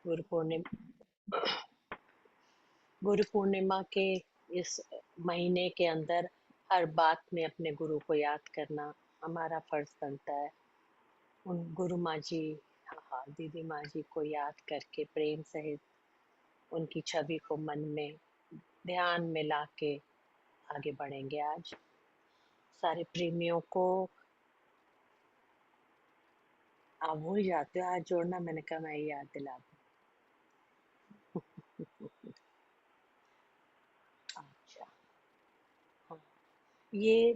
गुरु पूर्णिमा गुरु पूर्णिमा के इस महीने के अंदर हर बात में अपने गुरु को याद करना हमारा फर्ज बनता है। उन गुरु माँ जी, हाँ हाँ, दीदी माँ जी को याद करके प्रेम सहित उनकी छवि को मन में ध्यान में लाके आगे बढ़ेंगे। आज सारे प्रेमियों को, आप भूल जाते हो आज जोड़ना, मैंने कहा मैं ही याद दिला दूं। अच्छा, हाँ, ये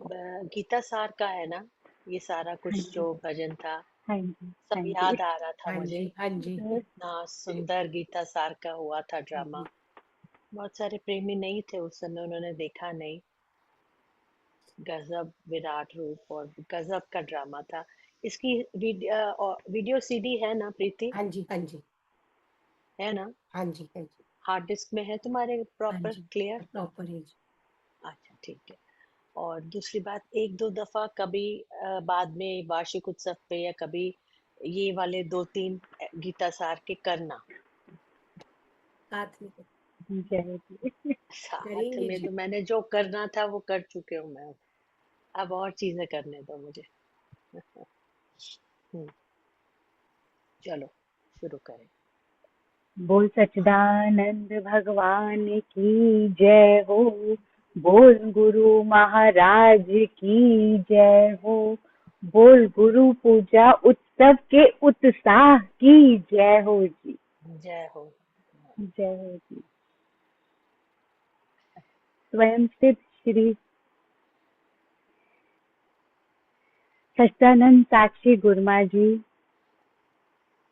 गीता सार का है ना, ये सारा हाँ कुछ जी। जो भजन था हाँ जी। सब हाँ जी। याद आ रहा था हाँ मुझे। जी, हाँ जी। इतना सुंदर गीता सार का हुआ था ड्रामा। जी। बहुत सारे प्रेमी नहीं थे उस समय, उन्होंने देखा नहीं। गजब विराट रूप और गजब का ड्रामा था। इसकी वीडियो सीडी है ना प्रीति? हाँ जी, हाँ जी। है ना? हाँ जी, हाँ जी। हार्ड डिस्क में है तुम्हारे हाँ प्रॉपर जी, क्लियर? प्रॉपर है जी। अच्छा, ठीक है। और दूसरी बात, एक दो दफा कभी बाद में वार्षिक उत्सव पे या कभी ये वाले दो तीन गीता सार के करना। साथ में जय जी। साथ करेंगे में जी। तो मैंने जो करना था वो कर चुके हूँ मैं। अब और चीजें करने दो मुझे। हम्म, चलो शुरू करें। बोल सच्चिदानंद भगवान की जय हो। बोल गुरु महाराज की जय हो। बोल गुरु पूजा उत्सव के उत्साह की जय हो जी। जय हो। जय हो जी। स्वयं सिद्ध श्री सच्चिदानंद साक्षी गुरुमा जी,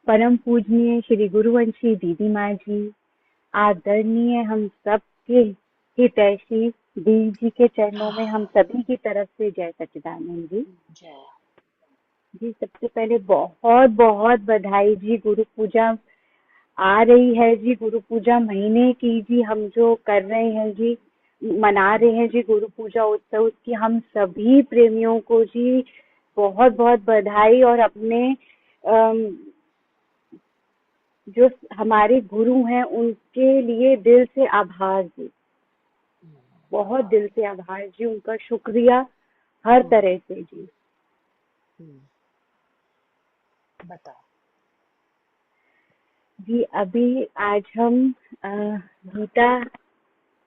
परम पूजनीय श्री गुरुवंशी दीदी माँ जी, आदरणीय हम सब के हितैषी दी जी के चरणों में हम सभी की तरफ से जय सच्चिदानंद जी। जय। जी सबसे पहले बहुत बहुत बधाई जी। गुरु पूजा आ रही है जी। गुरु पूजा महीने की जी हम जो कर रहे हैं जी, मना रहे हैं जी गुरु पूजा उत्सव, उसकी हम सभी प्रेमियों को जी बहुत बहुत बधाई। और अपने अम, जो हमारे गुरु हैं उनके लिए दिल से आभार जी। बहुत आभार। दिल से आभार जी, उनका शुक्रिया हर हम्म, तरह से जी। हम्म, बताओ। जी अभी आज हम गीता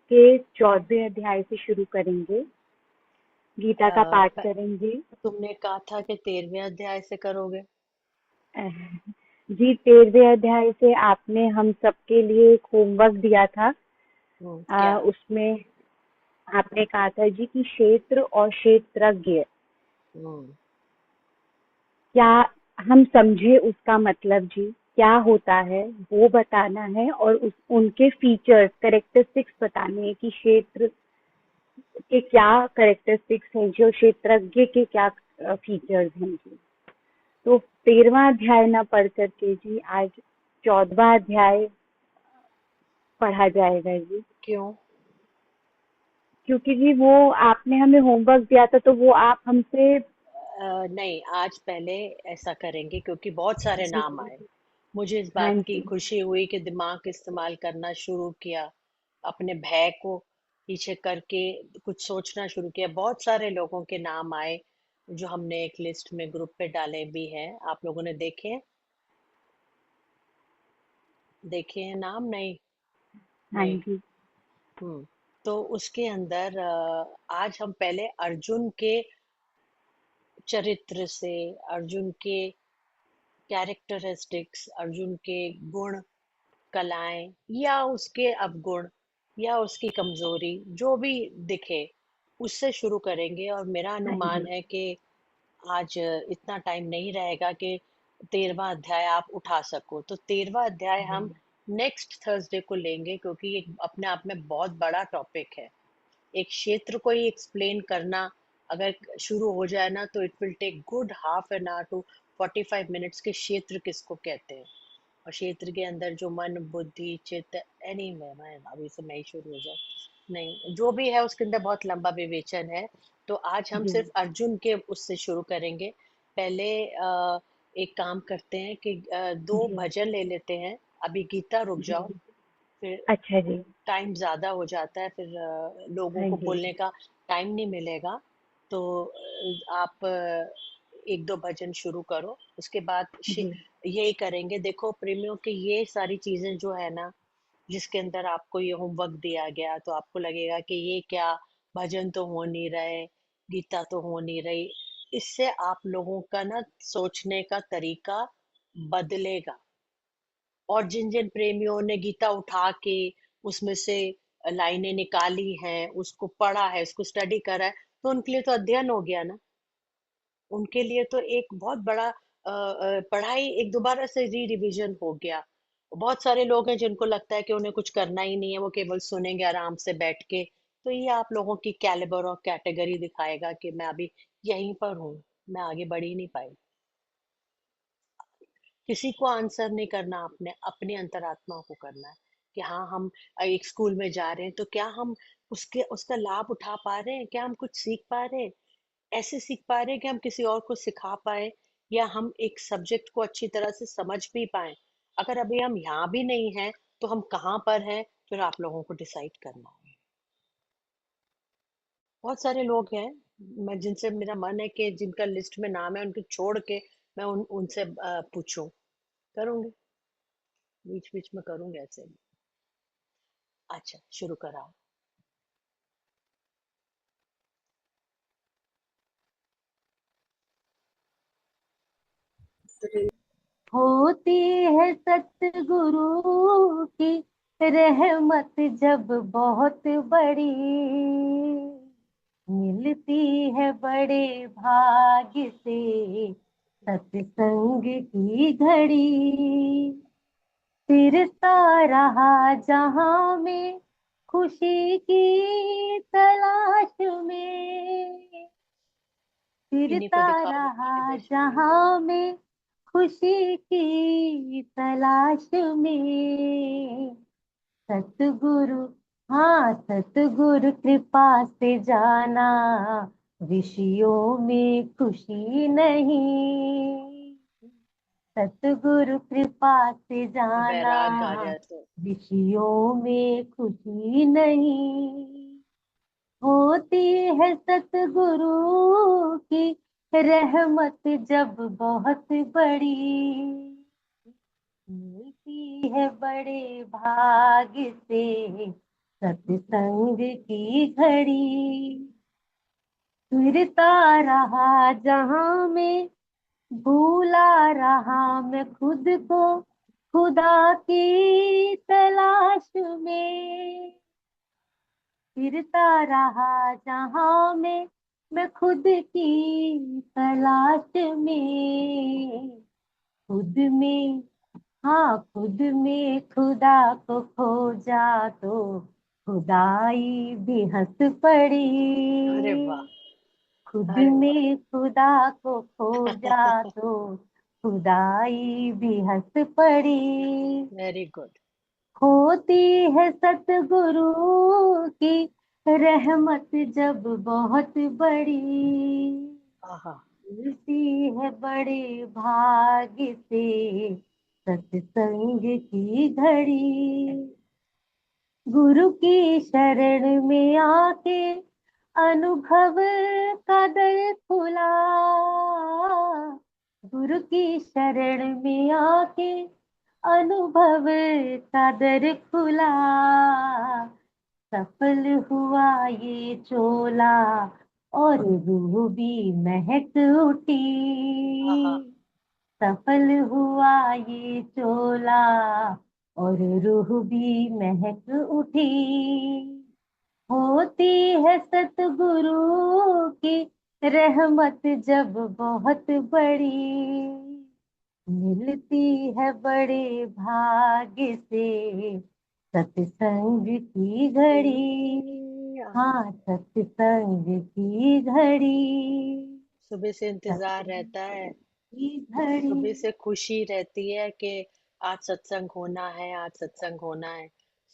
के 14वें अध्याय से शुरू करेंगे। गीता का अ, पाठ प- करेंगे। तुमने कहा था कि 13वें अध्याय से करोगे। अ, जी 13वें अध्याय से आपने हम सबके लिए एक होमवर्क दिया था। क्या? उसमें आपने कहा था जी कि क्षेत्र और क्षेत्रज्ञ हम्म, क्या हम समझे, उसका मतलब जी क्या होता है वो बताना है। और उनके फीचर्स करेक्टरिस्टिक्स बताने हैं कि क्षेत्र के क्या करेक्टरिस्टिक्स हैं जी और क्षेत्रज्ञ के क्या फीचर्स हैं जी। तो 13वां अध्याय ना पढ़ करके जी आज 14वां अध्याय पढ़ा जाएगा जी। क्यों? क्योंकि जी वो आपने हमें होमवर्क दिया था तो वो आप हमसे। नहीं, आज पहले ऐसा करेंगे क्योंकि बहुत सारे जी नाम आए। मुझे इस हाँ बात की जी। खुशी हुई कि दिमाग इस्तेमाल करना शुरू किया, अपने भय को पीछे करके कुछ सोचना शुरू किया। बहुत सारे लोगों के नाम आए जो हमने एक लिस्ट में ग्रुप पे डाले भी हैं। आप लोगों ने देखे हैं? देखे हैं नाम? नहीं। हाँ नहीं। जी। हम्म। तो उसके अंदर आज हम पहले अर्जुन के चरित्र से, अर्जुन के कैरेक्टरिस्टिक्स, अर्जुन के गुण, कलाएं या उसके अवगुण या उसकी कमजोरी जो भी दिखे, उससे शुरू करेंगे। और मेरा हाँ अनुमान जी। है कि आज इतना टाइम नहीं रहेगा कि 13वां अध्याय आप उठा सको। तो 13वां अध्याय हम नेक्स्ट थर्सडे को लेंगे क्योंकि ये अपने आप में बहुत बड़ा टॉपिक है। एक क्षेत्र को ही एक्सप्लेन करना अगर शुरू हो जाए ना तो it will take good half an hour to 45 minutes के क्षेत्र किसको कहते हैं। और क्षेत्र के अंदर जो मन बुद्धि चित्त, एनी मैं अभी से मैं ही शुरू हो जाऊँ, नहीं जो भी है उसके अंदर बहुत लंबा विवेचन है। तो आज हम जी सिर्फ अर्जुन के उससे शुरू करेंगे। पहले एक काम करते हैं कि दो जी। भजन ले लेते हैं। अभी गीता रुक जी। जाओ, फिर अच्छा जी। टाइम ज्यादा हो जाता है, फिर लोगों हाँ को जी। बोलने का टाइम नहीं मिलेगा। तो आप एक दो भजन शुरू करो, उसके बाद जी। यही करेंगे। देखो प्रेमियों की ये सारी चीजें जो है ना, जिसके अंदर आपको ये होमवर्क दिया गया, तो आपको लगेगा कि ये क्या, भजन तो हो नहीं रहे, गीता तो हो नहीं रही। इससे आप लोगों का ना सोचने का तरीका बदलेगा। और जिन जिन प्रेमियों ने गीता उठा के उसमें से लाइनें निकाली हैं, उसको पढ़ा है, उसको स्टडी करा है, तो उनके लिए तो अध्ययन हो गया ना। उनके लिए तो एक बहुत बड़ा पढ़ाई एक दोबारा से री रिवीजन हो गया। बहुत सारे लोग हैं जिनको लगता है कि उन्हें कुछ करना ही नहीं है, वो केवल सुनेंगे आराम से बैठ के। तो ये आप लोगों की कैलिबर और कैटेगरी दिखाएगा कि मैं अभी यहीं पर हूँ, मैं आगे बढ़ ही नहीं पाई। किसी को आंसर नहीं करना, आपने अपनी अंतरात्मा को करना है कि हाँ, हम एक स्कूल में जा रहे हैं, तो क्या हम उसके उसका लाभ उठा पा रहे हैं, क्या हम कुछ सीख पा रहे हैं, ऐसे सीख पा रहे हैं कि हम किसी और को सिखा पाए, या हम एक सब्जेक्ट को अच्छी तरह से समझ भी पाए। अगर अभी हम यहाँ भी नहीं हैं, तो हम कहाँ पर हैं, फिर आप लोगों को डिसाइड करना है। बहुत सारे लोग हैं, मैं जिनसे मेरा मन है कि जिनका लिस्ट में नाम है उनको छोड़ के मैं उनसे पूछूं। करूंगी, बीच बीच में करूंगी ऐसे। अच्छा, शुरू कराओ। होती है सतगुरु की रहमत जब बहुत बड़ी, मिलती है बड़े भाग्य से सत्संग की घड़ी। फिरता रहा जहां में खुशी की तलाश में, इन्हीं को फिरता दिखाओ रहा इधर से। जहां में खुशी की तलाश में। सतगुरु, हाँ सतगुरु कृपा से जाना, ऋषियों में खुशी नहीं। सतगुरु कृपा से और जाना, वैराग आ जाए तो। ऋषियों में खुशी नहीं। होती है सतगुरु की रहमत जब बहुत बड़ी, मिलती है बड़े भाग्य से सत्संग की घड़ी। फिरता रहा जहां में, भूला रहा मैं खुद को खुदा की तलाश में। फिरता रहा जहां में मैं खुद की तलाश में। खुद में, हाँ खुद में खुदा को खोजा तो खुदाई भी हंस अरे पड़ी। वाह, खुद अरे वाह, में खुदा को खोजा तो खुदाई भी हंस पड़ी। Very good. होती है सतगुरु की रहमत जब बहुत बड़ी, आहा। मिलती है बड़े भाग्य से सत्संग की घड़ी। गुरु की शरण में आके अनुभव का दर खुला, गुरु की शरण में आके अनुभव का दर खुला। सफल हुआ ये चोला और रूह भी महक उठी। आहा। सफल हुआ ये चोला और रूह भी महक उठी। होती है सतगुरु की रहमत जब बहुत बड़ी, मिलती है बड़े भाग्य से सत्संग की घड़ी। आहा। हाँ सत्संग की घड़ी, सुबह से इंतजार सत्संग रहता है, की घड़ी। सुबह से खुशी रहती है कि आज सत्संग होना है, आज सत्संग होना है।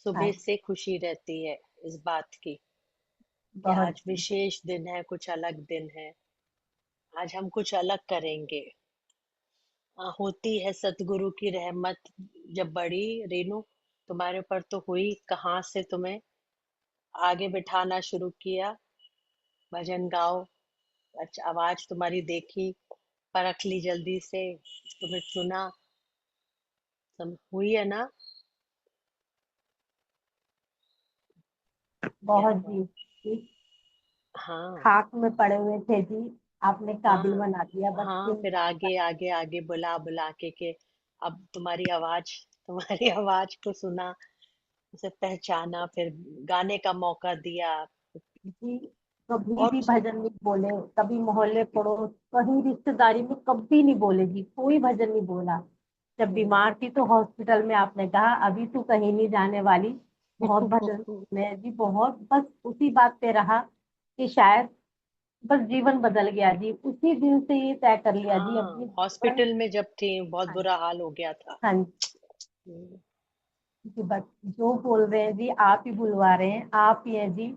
सुबह हाँ से खुशी रहती है इस बात की कि बहुत। आज विशेष दिन है, कुछ अलग दिन है, आज हम कुछ अलग करेंगे। होती है सतगुरु की रहमत जब बड़ी, रेनू तुम्हारे ऊपर तो हुई, कहाँ से तुम्हें आगे बिठाना शुरू किया, भजन गाओ। अच्छा, आवाज तुम्हारी देखी, परख ली जल्दी से, तुम्हें चुना, हुई है ना। क्या बहुत बात। जी जी। हाँ। खाक में पड़े हुए थे जी, आपने काबिल हाँ। बना दिया बस हाँ, फिर। फिर आगे आगे आगे बुला बुला के अब तुम्हारी आवाज, तुम्हारी आवाज को सुना, उसे पहचाना, फिर गाने का मौका दिया। जी, कभी और भी भजन नहीं बोले, कभी मोहल्ले पड़ोस कहीं रिश्तेदारी में कभी नहीं बोले जी, कोई भजन नहीं बोला। जब हम्म। बीमार थी तो हॉस्पिटल में आपने कहा अभी तू कहीं नहीं जाने वाली, बहुत भजन सुने हैं जी, बहुत, बस उसी बात पे रहा कि शायद बस जीवन बदल गया जी, उसी दिन से ये तय कर लिया जी हाँ, अपनी जीवन। हॉस्पिटल में जब थी बहुत हाँ बुरा हाल हो गया था। हाँ हम्म। जी, बस जो बोल रहे हैं जी आप ही बुलवा रहे हैं, आप ही हैं जी।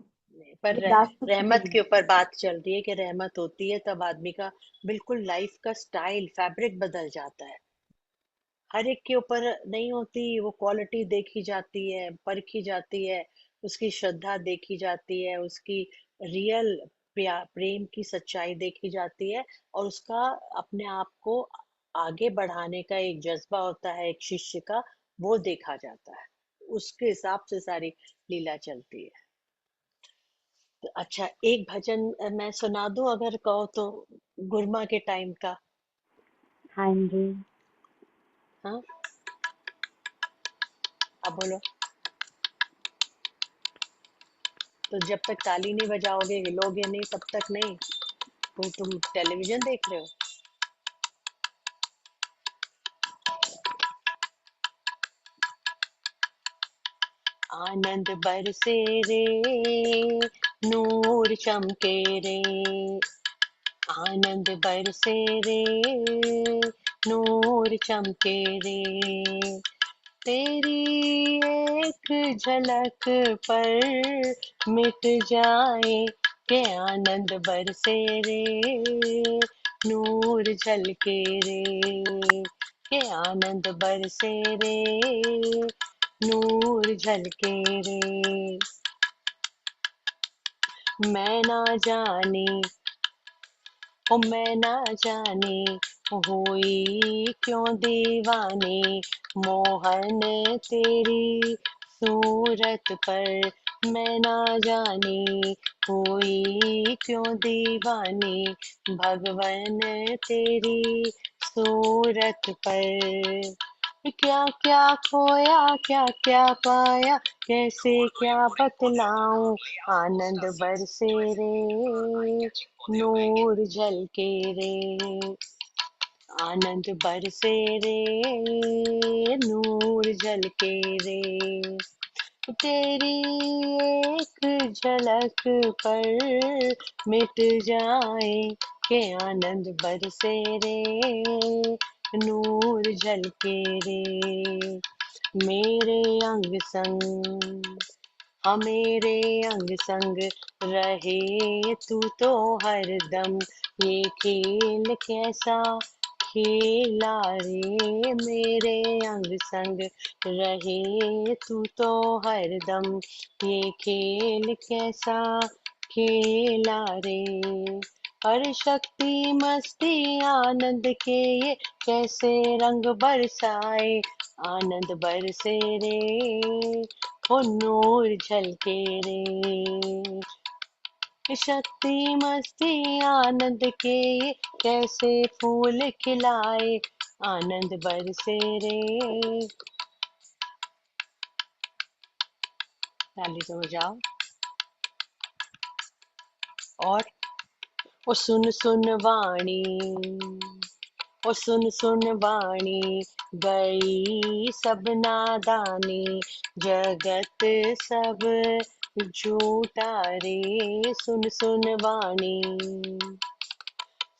पर ये दास तो किसी रहमत की के नहीं। ऊपर बात चल रही है कि रहमत होती है तब आदमी का बिल्कुल लाइफ का स्टाइल, फैब्रिक बदल जाता है। हर एक के ऊपर नहीं होती वो क्वालिटी, देखी जाती है, परखी जाती है, उसकी श्रद्धा देखी जाती है, उसकी रियल प्रेम की सच्चाई देखी जाती है, और उसका अपने आप को आगे बढ़ाने का एक जज्बा होता है एक शिष्य का, वो देखा जाता है। उसके हिसाब से सारी लीला चलती है। तो अच्छा, एक भजन मैं सुना दूं अगर कहो तो, गुरमा के टाइम का। हाँ जी। हाँ, अब बोलो। तो जब तक ताली नहीं बजाओगे, हिलोगे नहीं, तब तक नहीं। तो तुम टेलीविजन देख रहे हो। आनंद बरसे रे, नूर चमके रे, आनंद बरसे रे, नूर चमके रे, तेरी एक झलक पर मिट जाए के आनंद बरसे रे, नूर झलके रे, के आनंद बरसे रे, नूर झलके रे। मैं ना जाने, ओ मैं ना जाने, हुई क्यों दीवानी, मोहन तेरी सूरत पर। मैं ना जाने, हुई क्यों दीवानी, भगवन तेरी सूरत पर। क्या क्या खोया, क्या क्या पाया, कैसे क्या बतलाऊं, आनंद बरसे रे, नूर झलके रे, आनंद बरसे रे, नूर झलके रे, तेरी एक झलक पर मिट जाए के आनंद बरसे रे, नूर झलके रे। मेरे अंग संग, हाँ मेरे अंग संग रहे तू तो हरदम, ये खेल कैसा खेला रे, मेरे अंग संग रहे तू तो हरदम, ये खेल कैसा खेला रे। हर शक्ति मस्ती आनंद के ये कैसे रंग बरसाए, आनंद बरसे रे, ओ नूर झलके रे। शक्ति मस्ती आनंद के ये कैसे फूल खिलाए, आनंद बरसे रे। ताली से बजाओ। और ओ सुन सुन वाणी, ओ सुन सुन वाणी, गई सब नादानी, जगत सब झूठा रे, सुन सुन वाणी,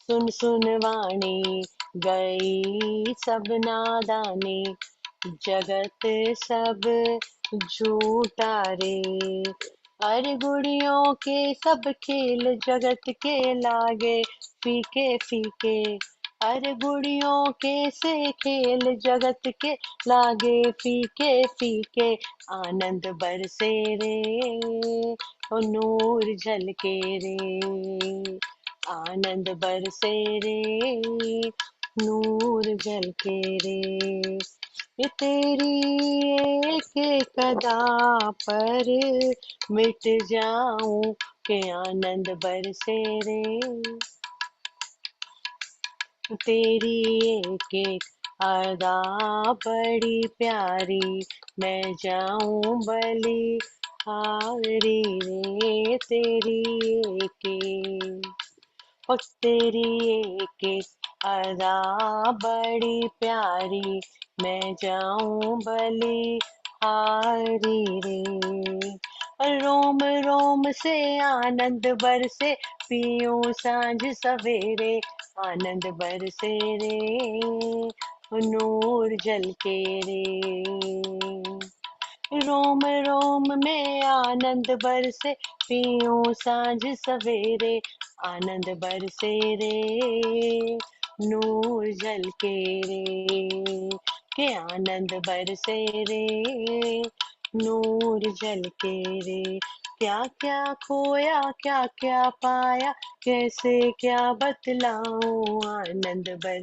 सुन सुन वाणी, गई सब नादानी, जगत सब झूठा रे। अरे गुड़ियों के सब खेल जगत के लागे फीके फीके, अरे गुड़ियों के से खेल जगत के, लागे फीके फीके, आनंद बरसे रे, ओ नूर झलके रे, आनंद बरसे रे, नूर झलके रे। ये तेरी एक एक अदा पर मिट जाऊं, के आनंद बरसे रे, तेरी एक एक अदा बड़ी प्यारी, मैं जाऊं बलि हारी रे, तेरी एक एक, ओ तेरी एक एक अदा बड़ी प्यारी, मैं जाऊं बलि हारी रे। रोम रोम से आनंद बरसे, पियूं सांझ सवेरे, आनंद बरसे रे, नूर झलके रे। रोम रोम में आनंद बरसे, पियूं सांझ सवेरे, आनंद बरसे रे, नूर झलके रे, के आनंद बरसे रे, नूर झलके रे। क्या क्या खोया क्या क्या पाया, कैसे क्या बतलाऊं, आनंद बर,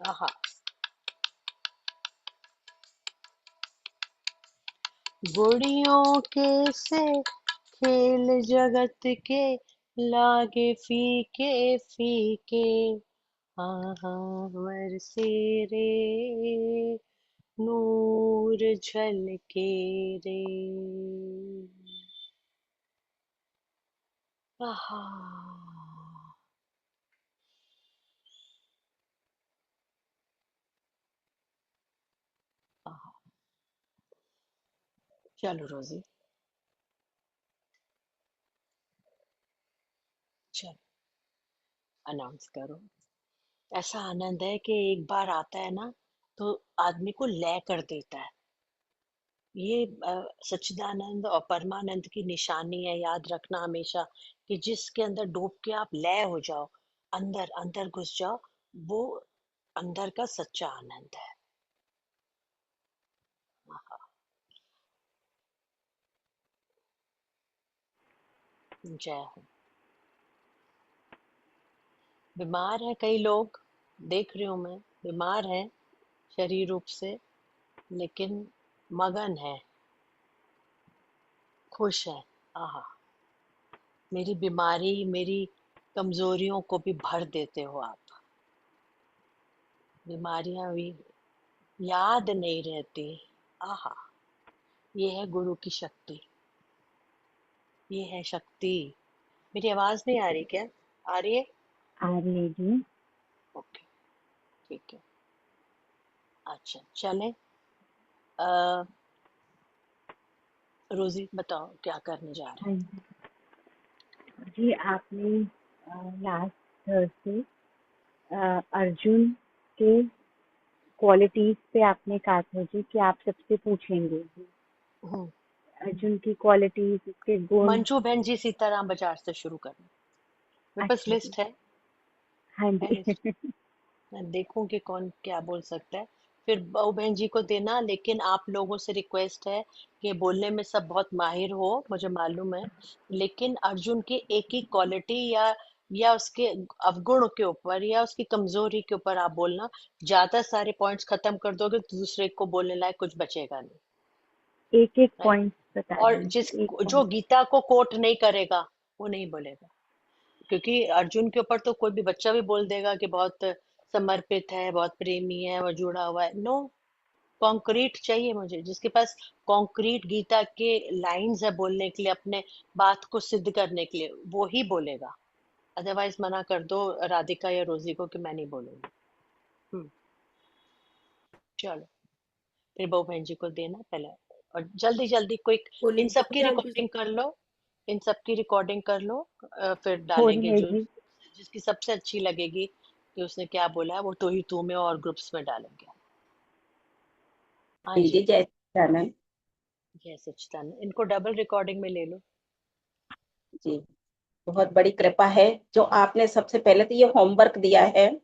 आहा। गुड़ियों के से खेल जगत के, लागे फीके फीके, आहा बरसे रे, नूर झलके रे, आहा। आहा। चलो रोजी, चलो अनाउंस करो। ऐसा आनंद है कि एक बार आता है ना, तो आदमी को लय कर देता है। ये सच्चिदानंद और परमानंद की निशानी है, याद रखना हमेशा, कि जिसके अंदर डूब के आप लय हो जाओ, अंदर अंदर घुस जाओ, वो अंदर का सच्चा आनंद है। आहा, जय हो। बीमार है कई लोग, देख रही हूं मैं, बीमार है शरीर रूप से, लेकिन मगन है, खुश है। आहा, मेरी बीमारी, मेरी कमजोरियों को भी भर देते हो आप। बीमारियां भी याद नहीं रहती। आहा, ये है गुरु की शक्ति, ये है शक्ति। मेरी आवाज नहीं आ रही क्या? आ रही है? आ रही है जी। ओके, ठीक है। अच्छा चले, रोजी बताओ क्या करने जा रहे हाँ जी, आपने लास्ट थर्सडे अर्जुन के क्वालिटीज पे आपने कहा था जी कि आप सबसे पूछेंगे हैं? अर्जुन की क्वालिटीज, उसके गुण। मंजू बहन जी सीताराम बाजार से शुरू करना। मेरे पास अच्छा जी। लिस्ट हाँ है जी। लिस्ट। मैं देखूंगी कौन क्या बोल सकता है, फिर बहू बहन जी को देना। लेकिन आप लोगों से रिक्वेस्ट है कि बोलने में सब बहुत माहिर हो, मुझे मालूम है, लेकिन अर्जुन की एक ही क्वालिटी या उसके अवगुण के ऊपर या उसकी कमजोरी के ऊपर आप बोलना। ज्यादा सारे पॉइंट्स खत्म कर दोगे तो दूसरे को बोलने लायक कुछ बचेगा नहीं। एक एक राइट। पॉइंट बता और जिस दीजिए, एक जो पॉइंट। गीता को कोट नहीं करेगा वो नहीं बोलेगा, क्योंकि अर्जुन के ऊपर तो कोई भी बच्चा भी बोल देगा कि बहुत समर्पित है, बहुत प्रेमी है, वो जुड़ा हुआ है। नो, कॉन्क्रीट चाहिए मुझे, जिसके पास कॉन्क्रीट गीता के लाइंस है बोलने के लिए, अपने बात को सिद्ध करने के लिए, वो ही बोलेगा। अदरवाइज मना कर दो राधिका या रोजी को कि मैं नहीं बोलूंगी। हम्म, चलो, फिर बहू बहन जी को देना पहले, और जल्दी जल्दी क्विक। इन बोली सब की बोली आंटी जी। रिकॉर्डिंग कर लो, इन सब की रिकॉर्डिंग कर लो। फिर हो डालेंगे रही है जो जी। जिसकी सबसे अच्छी लगेगी कि उसने क्या बोला है, वो तो ही तू में और ग्रुप्स में डालेंगे। हाँ जी जी। जी, जय सच्चिदानंद। जय सच्चिदानंद, इनको डबल रिकॉर्डिंग में ले लो। जी। बहुत बड़ी कृपा है जो आपने सबसे पहले तो ये होमवर्क दिया है,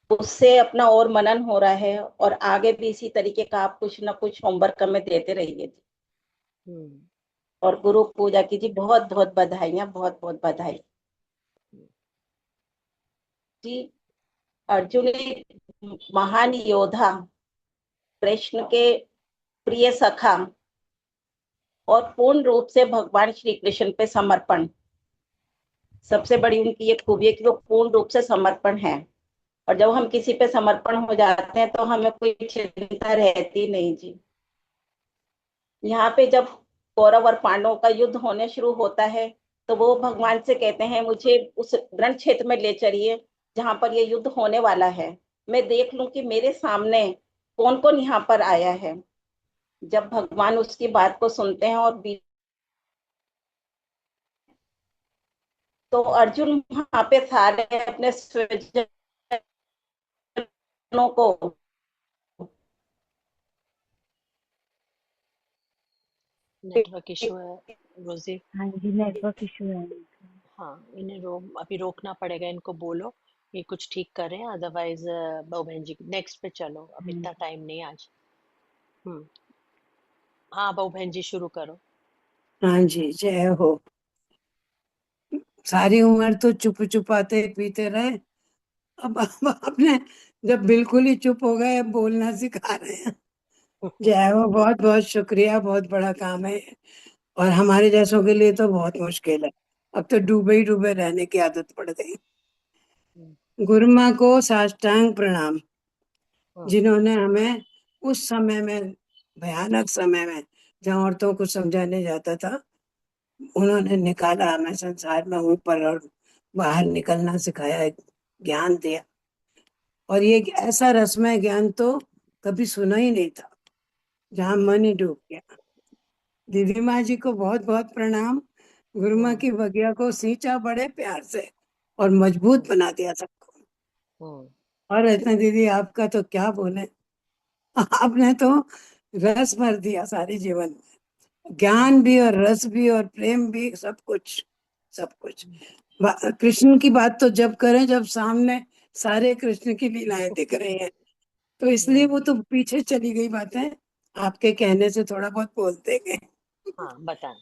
उससे अपना और मनन हो रहा है, और आगे भी इसी तरीके का आप कुछ ना कुछ होमवर्क हमें देते रहिए जी। हम्म। और गुरु पूजा की जी बहुत बहुत बधाइयाँ, बहुत बहुत बधाई जी। अर्जुन एक महान योद्धा, कृष्ण के प्रिय सखा, और पूर्ण रूप से भगवान श्री कृष्ण पे समर्पण। सबसे बड़ी उनकी ये खूबी है कि वो पूर्ण रूप से समर्पण है, और जब हम किसी पे समर्पण हो जाते हैं तो हमें कोई चिंता रहती नहीं जी। यहाँ पे जब कौरव और पांडवों का युद्ध होने शुरू होता है, तो वो भगवान से कहते हैं मुझे उस रण क्षेत्र में ले चलिए जहां पर ये युद्ध होने वाला है, मैं देख लूं कि मेरे सामने कौन कौन यहाँ पर आया है। जब भगवान उसकी बात को सुनते हैं और तो अर्जुन वहां पे सारे अपने स्वजनों को, नेटवर्क इशू है रोजी। हाँ जी, नेटवर्क इशू है। हाँ, इन्हें अभी रोकना पड़ेगा, इनको बोलो ये कुछ ठीक करें, अदरवाइज बहू बहन जी नेक्स्ट पे चलो, अब हाँ इतना टाइम नहीं आज। हम्म। हाँ बहू बहन जी शुरू करो। हाँ जी, जय हो। सारी उम्र तो चुप चुपाते पीते रहे, अब आपने जब बिल्कुल ही चुप हो गए, अब बोलना सिखा रहे हैं। जय हो, बहुत बहुत शुक्रिया, बहुत बड़ा काम है, और हमारे जैसों के लिए तो बहुत मुश्किल है। अब तो डूबे ही डूबे रहने की आदत पड़ गई। हम्म। गुरु माँ को साष्टांग प्रणाम, हम्म। जिन्होंने हमें उस समय में, भयानक समय में, जहाँ औरतों को समझाने जाता था, उन्होंने निकाला हमें संसार में ऊपर और बाहर निकलना सिखाया, ज्ञान दिया। और ये एक ऐसा रसमय ज्ञान तो कभी सुना ही नहीं था, जहाँ मन ही डूब गया। दीदी माँ जी को बहुत बहुत प्रणाम। गुरु माँ हम्म। की बगिया को सींचा बड़े प्यार से और मजबूत बना दिया सबको। हम्म। और रत्ना दीदी, आपका तो क्या बोले, आपने तो रस भर दिया सारे जीवन में, ज्ञान भी और रस भी और प्रेम भी, सब कुछ, सब कुछ। कृष्ण की बात तो जब करें जब सामने सारे कृष्ण की लीलाएं दिख रही हैं, तो इसलिए वो हम्म। तो पीछे चली गई बातें, आपके कहने से थोड़ा बहुत बोलते गए। हाँ बताएं।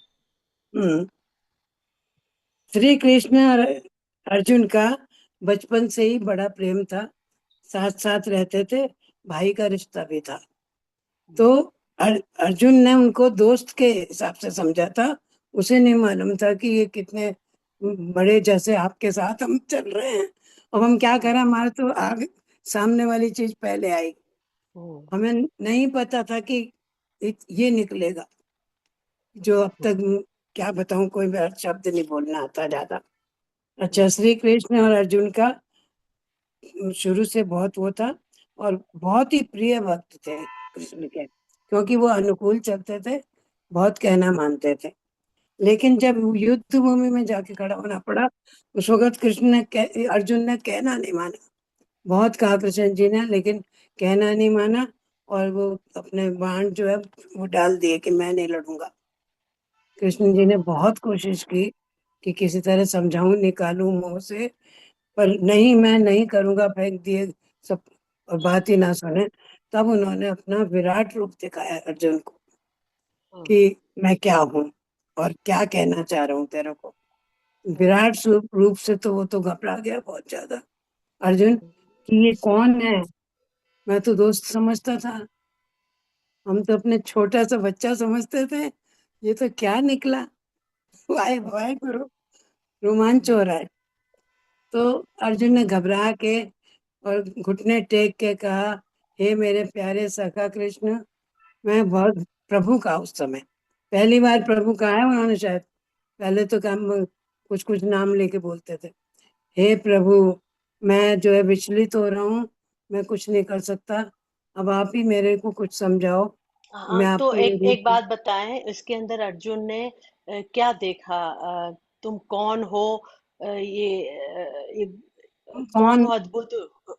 हम्म। श्री कृष्ण और अर्जुन का बचपन से ही बड़ा प्रेम था, साथ साथ रहते थे, भाई का रिश्ता भी था। तो अर्जुन ने उनको दोस्त के हिसाब से समझा था, उसे नहीं मालूम था कि ये कितने बड़े, जैसे आपके साथ हम चल रहे हैं। अब हम क्या हम्म। करें, हमारे तो आगे सामने वाली चीज पहले आई, हम्म। हमें नहीं पता था कि ये निकलेगा, जो अब तक, क्या बताऊं, कोई भी शब्द नहीं बोलना आता ज्यादा। अच्छा, श्री कृष्ण और अर्जुन का शुरू से बहुत वो था, और बहुत ही प्रिय भक्त थे कृष्ण के, क्योंकि वो अनुकूल चलते थे, बहुत कहना मानते थे। लेकिन जब युद्ध भूमि में जाके खड़ा होना पड़ा, उस वक्त कृष्ण ने अर्जुन ने कहना नहीं माना। बहुत कहा कृष्ण जी ने, लेकिन कहना नहीं माना, और वो अपने बाण जो है वो डाल दिए कि मैं नहीं लड़ूंगा। कृष्ण जी ने बहुत कोशिश की कि किसी तरह समझाऊं, निकालूं मुंह से, पर नहीं, मैं नहीं करूंगा, फेंक दिए सब, और बात ही ना सुने। तब उन्होंने अपना विराट रूप दिखाया अर्जुन को, हम्म। कि मैं क्या हूँ और क्या कहना चाह रहा हूँ तेरे को। हम्म। विराट रूप से तो वो तो घबरा गया बहुत ज्यादा, अर्जुन, कि ये कौन है। मैं तो दोस्त समझता था, हम तो अपने छोटा सा बच्चा समझते थे, ये तो क्या निकला। वाहे वाहे गुरु, रोमांच हो रहा है। तो अर्जुन ने घबरा के और घुटने टेक के कहा, हे मेरे प्यारे सखा कृष्ण। मैं बहुत प्रभु का, उस समय पहली बार प्रभु कहा है उन्होंने शायद, पहले तो काम कुछ कुछ नाम लेके बोलते थे। हे प्रभु, मैं जो है विचलित हो रहा हूँ, मैं कुछ नहीं कर सकता, अब आप ही मेरे को कुछ समझाओ, हाँ मैं तो आपका ये एक एक रूप। बात बताएं, इसके अंदर अर्जुन ने क्या देखा? तुम कौन हो? कौन कौन? हो अद्भुत,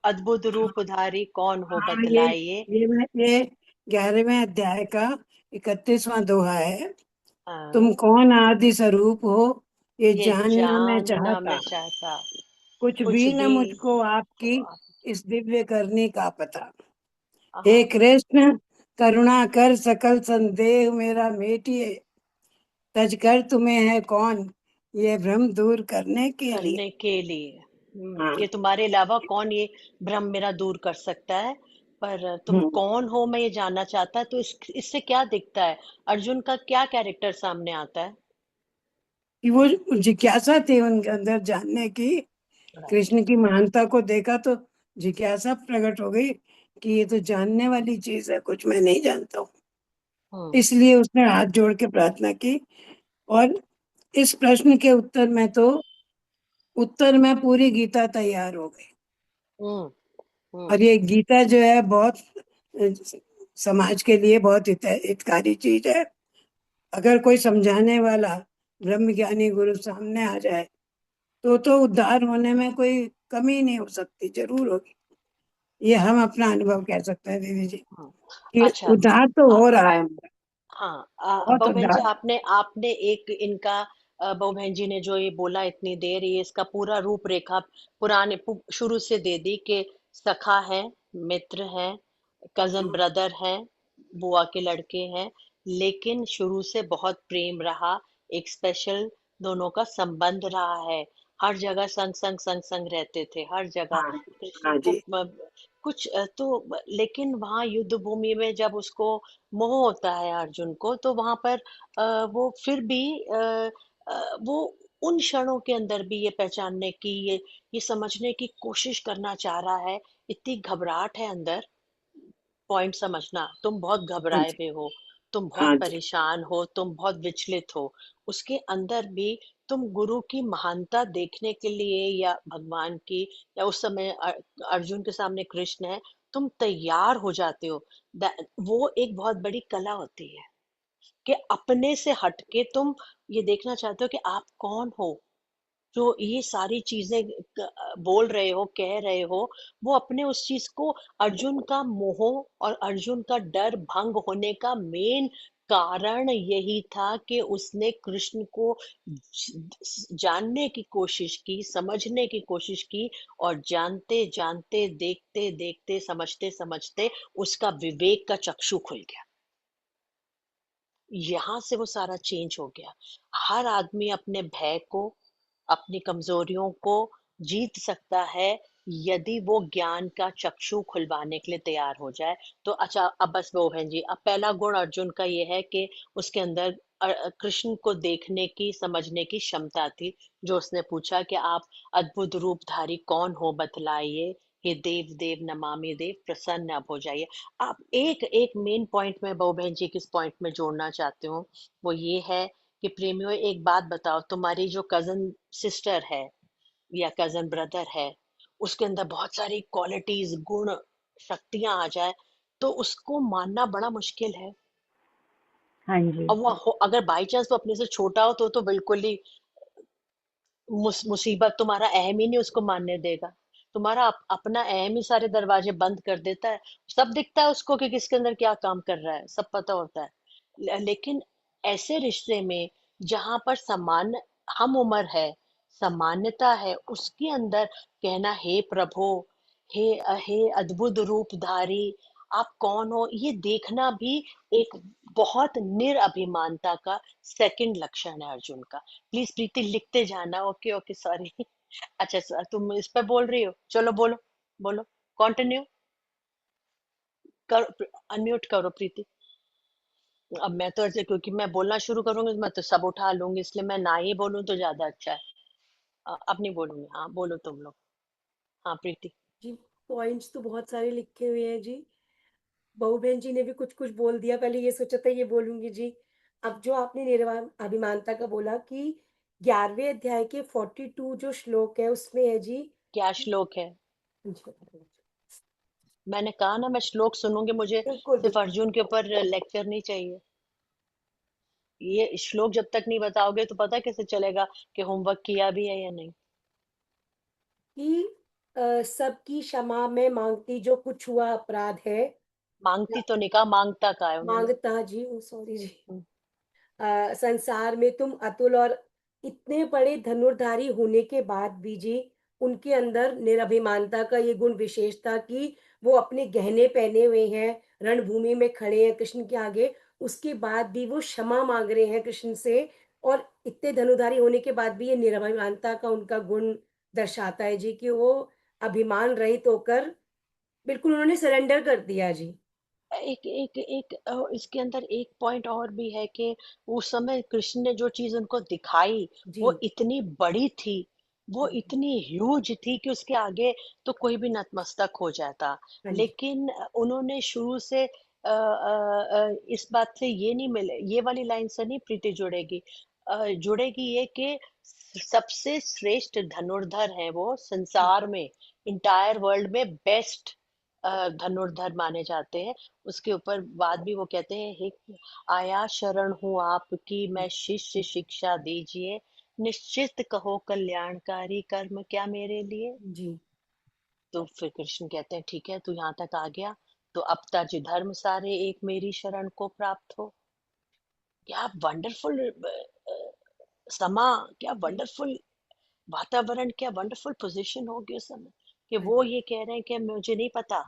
अद्भुत रूपधारी कौन हो, हाँ, बतलाइए। ये 11वें अध्याय का 31वां दोहा है। हाँ। तुम कौन आदि स्वरूप हो, ये ये जानना मैं जानना मैं चाहता, चाहता, कुछ कुछ भी न भी। मुझको आपकी इस दिव्य करनी का पता। हे हाँ, कृष्ण करुणा कर सकल संदेह मेरा मेटिए, तज कर तुम्हें है कौन ये भ्रम दूर करने के लिए। करने के लिए। हाँ। कि तुम्हारे अलावा कौन ये भ्रम मेरा दूर कर सकता है। पर तुम हम्म, कौन हो, मैं ये जानना चाहता है। तो इससे क्या दिखता है, अर्जुन का क्या कैरेक्टर सामने आता है? कि वो जिज्ञासा थी उनके अंदर जानने की, राइट। कृष्ण की महानता को देखा तो जिज्ञासा प्रकट हो गई कि ये तो जानने वाली चीज है, कुछ मैं नहीं जानता हूँ। हम्म। इसलिए उसने हाथ जोड़ के प्रार्थना की, और इस प्रश्न के उत्तर में पूरी गीता तैयार हो गई। हम्म। हम्म। और ये गीता जो है बहुत समाज के लिए बहुत हितकारी चीज है। अगर कोई समझाने वाला ब्रह्म ज्ञानी गुरु सामने आ जाए तो उद्धार होने में कोई कमी नहीं हो सकती, जरूर होगी। ये हम अपना अनुभव कह सकते हैं दीदी जी, हम्म। कि अच्छा। उद्धार तो आ, हो रहा है हमारा, हाँ, बहुत बहू बहन जी, उद्धार। आपने आपने एक इनका, बहू बहन जी ने जो ये बोला इतनी देर, ये इसका पूरा रूपरेखा शुरू से दे दी कि सखा है, मित्र है, कजन ब्रदर है, बुआ के लड़के हैं, लेकिन शुरू से बहुत प्रेम रहा, एक स्पेशल दोनों का संबंध रहा है। हर जगह संग संग संग संग रहते थे, हर जगह हाँ। कृष्ण हाँ को जी। कुछ लेकिन वहां युद्ध भूमि में जब उसको मोह होता है अर्जुन को, तो वहां पर वो फिर भी वो उन क्षणों के अंदर भी ये पहचानने की, ये समझने की कोशिश करना चाह रहा है। इतनी घबराहट है अंदर। पॉइंट समझना, तुम बहुत हाँ घबराए जी। हुए हो, तुम बहुत हाँ जी। परेशान हो, तुम बहुत विचलित हो। उसके अंदर भी तुम गुरु की महानता देखने के लिए, या भगवान की, या उस समय अर्जुन के सामने कृष्ण है, तुम तैयार हो जाते हो। वो एक बहुत बड़ी कला होती है कि अपने से हटके तुम ये देखना चाहते हो कि आप कौन हो। जो ये सारी चीजें बोल रहे हो, कह रहे हो, वो अपने उस चीज को, अर्जुन का मोह और अर्जुन का डर भंग होने का मेन कारण यही था कि उसने कृष्ण को जानने की कोशिश की, समझने की कोशिश की, और जानते जानते, देखते देखते, समझते समझते उसका विवेक का चक्षु खुल गया। यहाँ से वो सारा चेंज हो गया। हर आदमी अपने भय को, अपनी कमजोरियों को जीत सकता है, यदि वो ज्ञान का चक्षु खुलवाने के लिए तैयार हो जाए। तो अच्छा, अब बस वो बहन जी, अब पहला गुण अर्जुन का ये है कि उसके अंदर कृष्ण को देखने की, समझने की क्षमता थी। जो उसने पूछा कि आप अद्भुत रूपधारी कौन हो, बतलाइए। हे देव देव नमामि देव, प्रसन्न अब हो जाइए। आप एक एक मेन पॉइंट में, बहू बहन जी, किस पॉइंट में जोड़ना चाहते हो, वो ये है कि प्रेमियों, एक बात बताओ, तुम्हारी जो कजन सिस्टर है या कजन ब्रदर है, उसके अंदर बहुत सारी क्वालिटीज, गुण, शक्तियां आ जाए, तो उसको मानना बड़ा मुश्किल है। हाँ जी। अब वो अगर बाई चांस तो अपने से छोटा हो तो बिल्कुल ही मुसीबत, तुम्हारा अहम ही नहीं उसको मानने देगा। तुम्हारा अपना अहम ही सारे दरवाजे बंद कर देता है। सब दिखता है उसको कि किसके अंदर क्या काम कर रहा है, सब पता होता है। लेकिन ऐसे रिश्ते में जहां पर समान, हम उम्र है, सामान्यता है, उसके अंदर कहना हे प्रभु, हे हे अद्भुत रूपधारी, आप कौन हो, ये देखना भी एक बहुत निरअभिमानता का सेकंड लक्षण है अर्जुन का। प्लीज प्रीति लिखते जाना। Okay okay, sorry. अच्छा सर, तुम इस पे बोल रही हो, चलो बोलो, बोलो, कंटिन्यू करो, अनम्यूट करो प्रीति। अब मैं तो ऐसे, क्योंकि मैं बोलना शुरू करूंगी तो मैं तो सब उठा लूंगी, इसलिए मैं ना ही बोलूं तो ज्यादा अच्छा है। अब नहीं बोलूंगी। हाँ बोलो तुम लोग। हाँ प्रीति। जी, पॉइंट्स तो बहुत सारे लिखे हुए हैं जी। बहू बहन जी ने भी कुछ कुछ बोल दिया, पहले ये सोचा था ये बोलूंगी जी। अब जो आपने निर्वाण अभिमानता का बोला कि 11वें अध्याय के 42 जो श्लोक है उसमें है जी। क्या श्लोक है? जी, बता दो। मैंने कहा ना, मैं श्लोक सुनूंगी, मुझे बिल्कुल सिर्फ बिल्कुल। अर्जुन के ऊपर लेक्चर नहीं चाहिए। ये श्लोक जब तक नहीं बताओगे तो पता कैसे चलेगा कि होमवर्क किया भी है या नहीं। कि सबकी क्षमा में मांगती जो कुछ हुआ अपराध है। मांगती तो नहीं कहा, मांगता कहा है उन्होंने। मांगता जी, ओ सॉरी जी। हम्म। संसार में तुम अतुल और इतने बड़े धनुर्धारी होने के बाद भी जी उनके अंदर निराभिमानता का ये गुण विशेष था कि वो अपने गहने पहने हुए हैं, रणभूमि में खड़े हैं कृष्ण के आगे, उसके बाद भी वो क्षमा मांग रहे हैं कृष्ण से, और इतने धनुर्धारी होने के बाद भी ये निराभिमानता का उनका गुण दर्शाता है जी कि वो अभिमान रहित होकर बिल्कुल उन्होंने सरेंडर कर दिया जी। एक एक एक इसके अंदर एक पॉइंट और भी है कि उस समय कृष्ण ने जो चीज उनको दिखाई जी। वो इतनी बड़ी थी, वो जी। इतनी ह्यूज थी कि उसके आगे तो कोई भी नतमस्तक हो जाता। हाँ जी। लेकिन उन्होंने शुरू से इस बात से ये नहीं मिले, ये वाली लाइन से नहीं प्रीति जुड़ेगी, जुड़ेगी ये कि सबसे श्रेष्ठ धनुर्धर हैं वो संसार में, इंटायर वर्ल्ड में बेस्ट धनुर्धर माने जाते हैं। उसके ऊपर बाद भी वो कहते हैं, हे आया शरण हूँ आपकी मैं शिष्य शिक्षा दीजिए, निश्चित कहो कल्याणकारी कर्म क्या मेरे लिए। जी। तो फिर कृष्ण कहते हैं ठीक है तू यहाँ तक आ गया, तो अब तज धर्म सारे एक मेरी शरण को प्राप्त हो। क्या वंडरफुल समा, क्या वंडरफुल वातावरण, क्या वंडरफुल पोजीशन होगी उस समय कि हाँ वो जी। ये कह रहे हैं कि मुझे नहीं पता,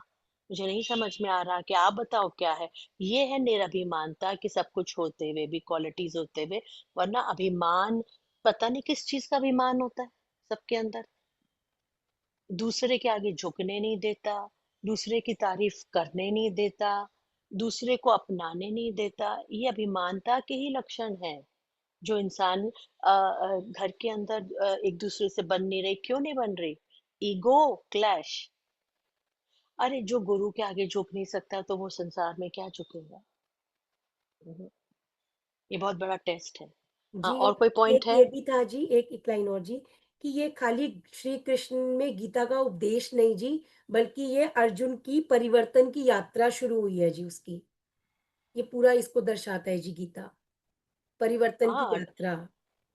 मुझे नहीं समझ में आ रहा कि आप बताओ क्या है। ये है निराभिमानता कि सब कुछ होते हुए भी, क्वालिटीज होते हुए, वरना अभिमान पता नहीं किस चीज का अभिमान होता है सबके अंदर। दूसरे के आगे झुकने नहीं देता, दूसरे की तारीफ करने नहीं देता, दूसरे को अपनाने नहीं देता, ये अभिमानता के ही लक्षण हैं। जो इंसान घर के अंदर एक दूसरे से बन नहीं रही, क्यों नहीं बन रही? Ego clash. अरे जो गुरु के आगे झुक नहीं सकता तो वो संसार में क्या झुकेगा? हम्म, ये बहुत बड़ा टेस्ट है। हाँ, जी, और एक कोई एक पॉइंट है? ये भी था जी, एक लाइन और जी, कि ये खाली श्री कृष्ण में गीता का उपदेश नहीं जी, बल्कि ये अर्जुन की परिवर्तन की यात्रा शुरू हुई है जी उसकी। ये पूरा इसको दर्शाता है जी गीता, परिवर्तन की हाँ, यात्रा,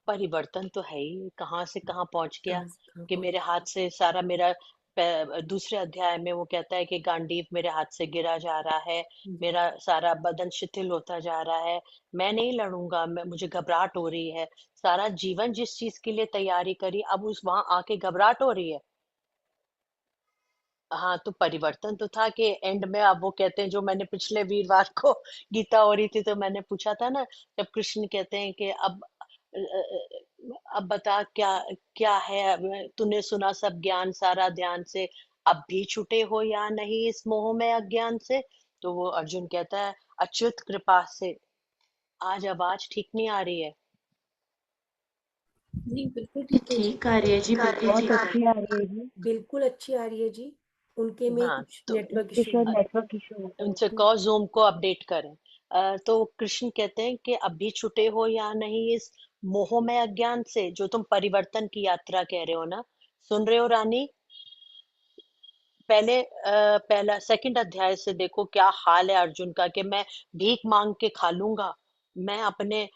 परिवर्तन तो है ही, कहाँ से कहाँ पहुंच गया कहाँ से कहाँ कि मेरे पहुंच हाथ से सारा मेरा दूसरे अध्याय में वो कहता है कि गांडीव मेरे हाथ से गिरा जा रहा है, गई। मेरा सारा बदन शिथिल होता जा रहा है, मैं नहीं लड़ूंगा, मुझे घबराहट हो रही है। सारा जीवन जिस चीज के लिए तैयारी करी, अब उस वहां आके घबराहट हो रही है। हाँ, तो परिवर्तन तो था कि एंड में अब वो कहते हैं, जो मैंने पिछले वीरवार को गीता हो रही थी तो मैंने पूछा था ना, जब कृष्ण कहते हैं कि अब बता क्या, क्या है तूने सुना सब ज्ञान सारा ध्यान से, अब भी छूटे हो या नहीं इस मोह में अज्ञान से। तो वो अर्जुन कहता है अच्युत कृपा से। आज आवाज ठीक नहीं आ रही है। जी, बिल्कुल ठीक है जी। ठीक आ रही है जी, बिल्कुल बहुत ठीक। अच्छी आ रही है जी। बिल्कुल अच्छी आ रही है जी। उनके में हाँ, कुछ तो नेटवर्क इसके इशू शायद है। नेटवर्क इशू है। उनसे कहो जूम को अपडेट करें। तो कृष्ण कहते हैं कि अभी छूटे हो या नहीं इस मोह में अज्ञान से, जो तुम परिवर्तन की यात्रा कह रहे हो ना। सुन रहे हो रानी? पहला सेकंड अध्याय से देखो क्या हाल है अर्जुन का, कि मैं भीख मांग के खा लूंगा, मैं अपने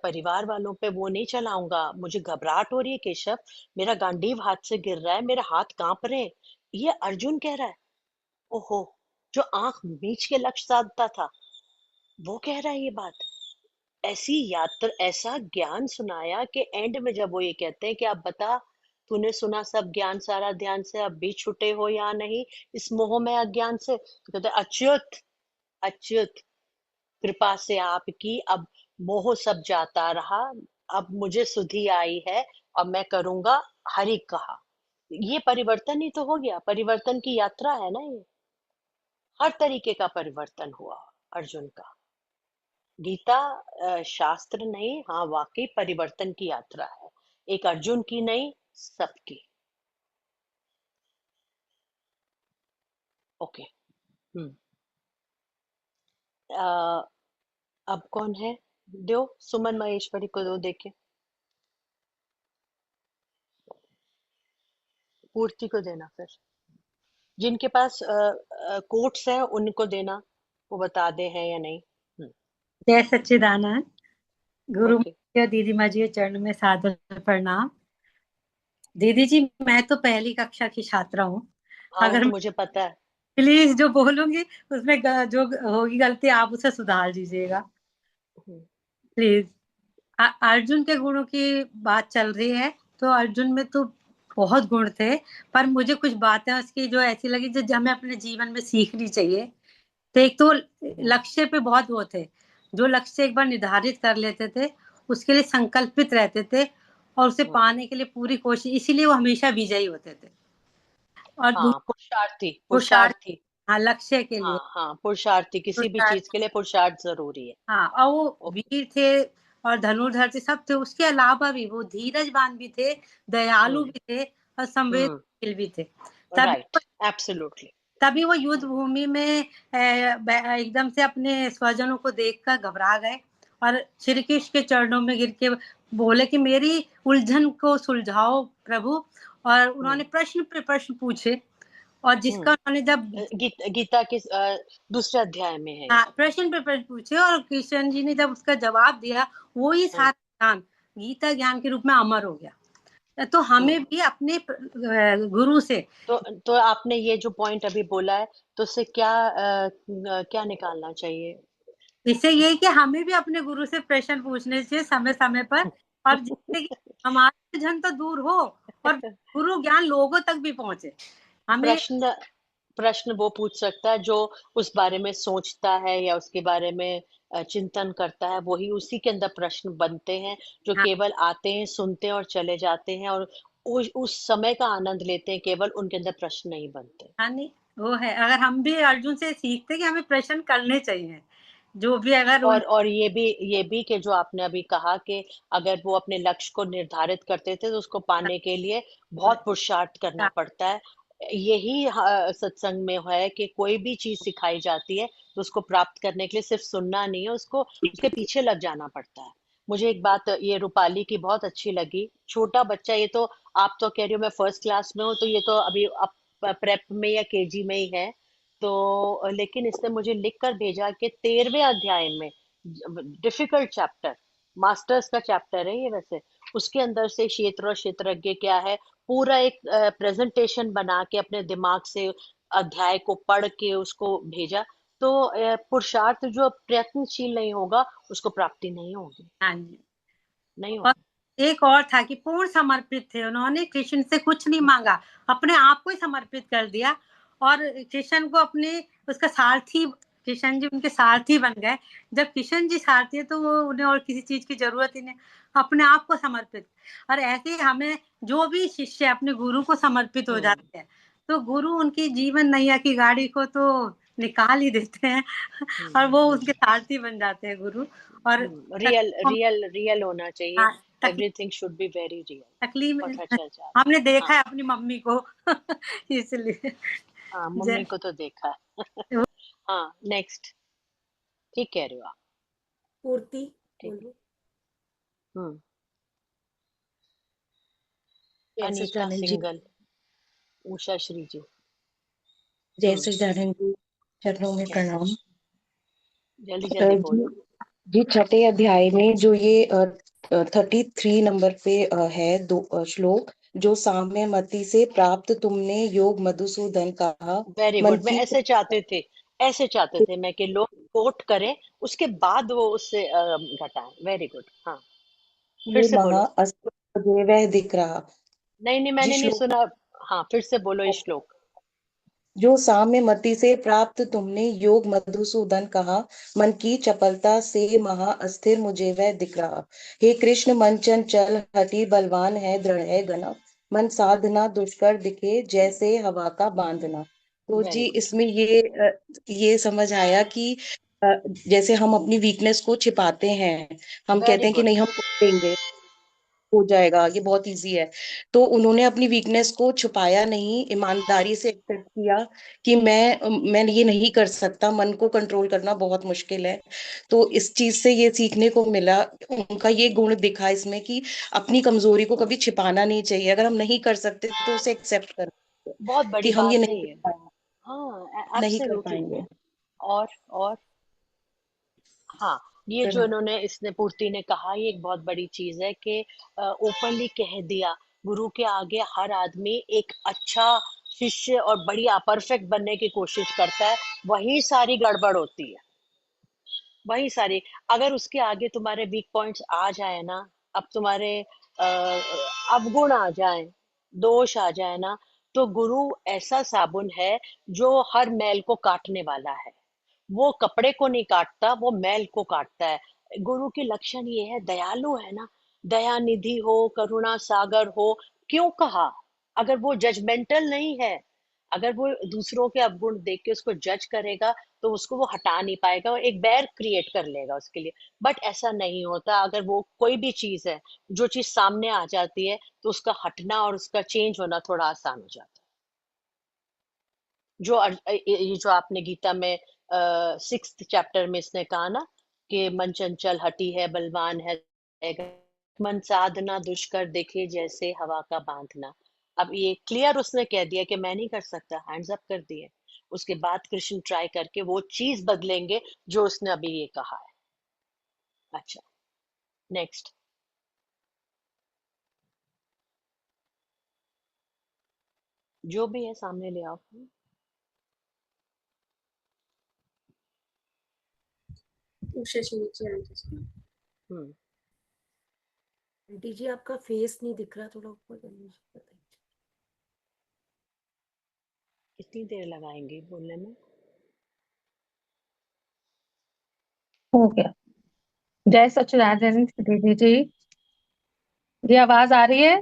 परिवार वालों पे वो नहीं चलाऊंगा, मुझे घबराहट हो रही है केशव, मेरा गांडीव हाथ से गिर रहा है, मेरे हाथ कांप रहे हैं। ये अर्जुन कह रहा है। ओहो, जो आंख मीच के लक्ष्य साधता था वो कह रहा है ये बात। ऐसी यात्रा, ऐसा ज्ञान सुनाया कि एंड में जब वो ये कहते हैं कि अब बता, तूने सुना सब ज्ञान सारा ध्यान से, अब भी छूटे हो या नहीं इस मोह में अज्ञान से, तो कहते हैं अच्युत, अच्युत कृपा से आपकी अब मोह सब जाता रहा, अब मुझे सुधि आई है और मैं करूंगा हरि कहा। ये परिवर्तन ही तो हो गया, परिवर्तन की यात्रा है ना ये। हर तरीके का परिवर्तन हुआ अर्जुन का। गीता शास्त्र नहीं, हाँ वाकई परिवर्तन की यात्रा है, एक अर्जुन की नहीं, सबकी। ओके। हम्म। अ, अब कौन है? दो, सुमन महेश्वरी को दो देखे, पूर्ति को देना फिर, जिनके पास कोट्स हैं उनको देना, वो बता दे हैं या नहीं। जय सच्चिदानंद। गुरु ओके। जी और दीदी माँ जी के चरण में सादर प्रणाम। दीदी जी, मैं तो पहली कक्षा की छात्रा हूँ। हाँ वो अगर तो मैं मुझे पता है। प्लीज जो बोलूंगी उसमें जो होगी गलती आप उसे सुधार दीजिएगा, हम्म, प्लीज। अर्जुन के गुणों की बात चल रही है, तो अर्जुन में तो बहुत गुण थे, पर मुझे कुछ बातें उसकी जो ऐसी लगी जो हमें अपने जीवन में सीखनी चाहिए। तो एक तो लक्ष्य पे बहुत वो थे, जो लक्ष्य एक बार निर्धारित कर लेते थे उसके लिए संकल्पित रहते थे और उसे पाने के लिए पूरी कोशिश, इसीलिए वो हमेशा विजयी होते थे। और हाँ, पुरुषार्थी पुरुषार्थ, पुरुषार्थी। हाँ, लक्ष्य के लिए हाँ हाँ, पुरुषार्थी, किसी भी पुरुषार्थ, चीज के लिए पुरुषार्थ जरूरी है। हाँ, और वो ओके। वीर थे और धनुर्धर थे, सब थे। उसके अलावा भी वो धीरजवान भी थे, दयालु हम्म भी थे और हम्म। संवेदनशील भी थे। तभी राइट, एब्सोल्युटली। तभी वो युद्ध भूमि में एकदम से अपने स्वजनों को देखकर घबरा गए और श्री कृष्ण के चरणों में गिर के बोले कि मेरी उलझन को सुलझाओ प्रभु। और उन्होंने प्रश्न पे प्रश्न पूछे और जिसका उन्होंने जब गीता के दूसरे अध्याय में है ये हाँ, सब। प्रश्न पे प्रश्न पूछे और कृष्ण जी ने जब उसका जवाब दिया, वो ही हम्म सारा ज्ञान गीता ज्ञान के रूप में अमर हो गया। तो हम्म। हमें भी अपने गुरु से तो आपने ये जो पॉइंट अभी बोला है, तो उससे क्या क्या निकालना चाहिए? इससे ये है कि हमें भी अपने गुरु से प्रश्न पूछने चाहिए समय समय पर, और जिससे कि हमारा उलझन तो दूर हो और गुरु ज्ञान लोगों तक भी पहुंचे। हमें प्रश्न प्रश्न वो पूछ सकता है जो उस बारे में सोचता है या उसके बारे में चिंतन करता है, वही उसी के अंदर प्रश्न बनते हैं। जो हाँ, केवल आते हैं, सुनते हैं और चले जाते हैं और उस समय का आनंद लेते हैं, केवल उनके अंदर प्रश्न नहीं बनते। हाँ, नहीं, वो है। अगर हम भी अर्जुन से सीखते कि हमें प्रश्न करने चाहिए, जो भी अगर और ये भी कि जो आपने अभी कहा कि अगर वो अपने लक्ष्य को निर्धारित करते थे तो उसको पाने के लिए बहुत पुरुषार्थ करना पड़ता है। यही सत्संग में है कि कोई भी चीज सिखाई जाती है तो उसको प्राप्त करने के लिए सिर्फ सुनना नहीं है, उसको उसके पीछे लग जाना पड़ता है। मुझे एक बात ये रूपाली की बहुत अच्छी लगी। छोटा बच्चा, ये तो आप तो कह रही हो मैं फर्स्ट क्लास में हूँ, तो ये तो अभी प्रेप में या केजी में ही है। तो लेकिन इसने मुझे लिख कर भेजा कि 13वें अध्याय में, डिफिकल्ट चैप्टर, मास्टर्स का चैप्टर है ये वैसे, उसके अंदर से क्षेत्र और क्षेत्रज्ञ क्या है, पूरा एक प्रेजेंटेशन बना के अपने दिमाग से अध्याय को पढ़ के उसको भेजा। तो पुरुषार्थ जो प्रयत्नशील नहीं होगा उसको प्राप्ति नहीं होगी, हाँ जी। नहीं और होगी। एक और था कि पूर्ण समर्पित थे, उन्होंने कृष्ण से कुछ नहीं मांगा, अपने आप को ही समर्पित कर दिया और कृष्ण को अपने उसका सारथी, कृष्ण जी उनके सारथी बन गए। जब कृष्ण जी सारथी है तो वो उन्हें और किसी चीज की जरूरत ही नहीं, अपने आप को समर्पित। और ऐसे ही हमें जो भी शिष्य अपने गुरु को समर्पित हो हम्म जाते हैं तो गुरु उनकी जीवन नैया की गाड़ी को तो निकाल ही देते हैं और वो हम्म उसके सारथी बन जाते हैं गुरु। और रियल रियल रियल होना चाहिए। हाँ, तकलीफ everything should be very real. तकलीफ पता चल जाता हमने है। देखा हाँ है अपनी मम्मी को इसलिए हाँ, मम्मी जय को तो देखा है। हाँ, नेक्स्ट। ठीक कह रहे हो आप। पूर्ति ठीक है। बोलो। हम्म। जय अनीता सच्चिदानंद जी। सिंगल, उषा श्री जी। जय हम्म। सच्चिदानंद जी, चरणों में जय प्रणाम। सच, जल्दी जल्दी जी, बोलो। जी छठे अध्याय में जो ये 33 नंबर पे है दो श्लोक, जो साम्यमति से प्राप्त तुमने योग मधुसूदन कहा, वेरी मन गुड। मैं की ऐसे चाहते थे मैं कि लोग कोट करें, उसके बाद वो उससे घटाएं। Very good. हाँ, फिर ये से महा बोलो। अस्त्र मुझे वह दिख रहा। नहीं नहीं, जी मैंने नहीं श्लोक, सुना। हाँ, फिर से बोलो ये श्लोक। जो साम्यमति से प्राप्त तुमने योग मधुसूदन कहा, मन की चपलता से महा अस्थिर मुझे वह दिख रहा। हे कृष्ण, मन चंचल हठी बलवान है, दृढ़ है घना, मन साधना दुष्कर दिखे, जैसे हवा का बांधना। तो जी वेरी गुड। इसमें ये समझ आया कि जैसे हम अपनी वीकनेस को छिपाते हैं, हम कहते वेरी हैं कि गुड। नहीं हम कर लेंगे, हो जाएगा, ये बहुत इजी है। तो उन्होंने अपनी वीकनेस को छुपाया नहीं, ईमानदारी से एक्सेप्ट किया कि मैं ये नहीं कर सकता, मन को कंट्रोल करना बहुत मुश्किल है। तो इस चीज से ये सीखने को मिला, उनका ये गुण दिखा इसमें कि अपनी कमजोरी को कभी छिपाना नहीं चाहिए। अगर हम नहीं कर सकते तो उसे एक्सेप्ट कर बहुत कि बड़ी हम ये बात है नहीं कर ये। पाएंगे, हाँ, नहीं कर एब्सोल्युटली। पाएंगे। और हाँ, ये जो प्रणाम। इन्होंने इसने पूर्ति ने कहा, ये एक बहुत बड़ी चीज है कि ओपनली कह दिया। गुरु के आगे हर आदमी एक अच्छा शिष्य और बढ़िया परफेक्ट बनने की कोशिश करता है, वही सारी गड़बड़ होती है। वही सारी, अगर उसके आगे तुम्हारे वीक पॉइंट्स आ जाए ना, अब तुम्हारे अवगुण आ जाए, दोष आ जाए ना, तो गुरु ऐसा साबुन है जो हर मैल को काटने वाला है। वो कपड़े को नहीं काटता, वो मैल को काटता है। गुरु की लक्षण ये है, दयालु है ना, दया निधि हो, करुणा सागर हो। क्यों कहा? अगर वो जजमेंटल नहीं है, अगर वो दूसरों के अवगुण देख के उसको जज करेगा, तो उसको वो हटा नहीं पाएगा, वो एक बैर क्रिएट कर लेगा उसके लिए। बट ऐसा नहीं होता। अगर वो कोई भी चीज है, जो चीज सामने आ जाती है, तो उसका हटना और उसका चेंज होना थोड़ा आसान हो जाता है। ये जो आपने गीता में 6th चैप्टर में इसने कहा ना, कि मन चंचल हठी है, बलवान है, मन साधना दुष्कर देखे जैसे हवा का बांधना। अब ये क्लियर उसने कह दिया कि मैं नहीं कर सकता, हैंड्स अप कर दिए। उसके बाद कृष्ण ट्राई करके वो चीज बदलेंगे जो उसने अभी ये कहा है। अच्छा, नेक्स्ट। जो भी है सामने ले आओ। उषा जी नीचे आंटी जी। हम्म आंटी जी आपका फेस नहीं दिख रहा, थोड़ा ऊपर कर लीजिए, बताइए। कितनी देर लगाएंगे बोलने में? हो गया। जय सच्चिदानंद दीदी जी। जी आवाज आ रही है?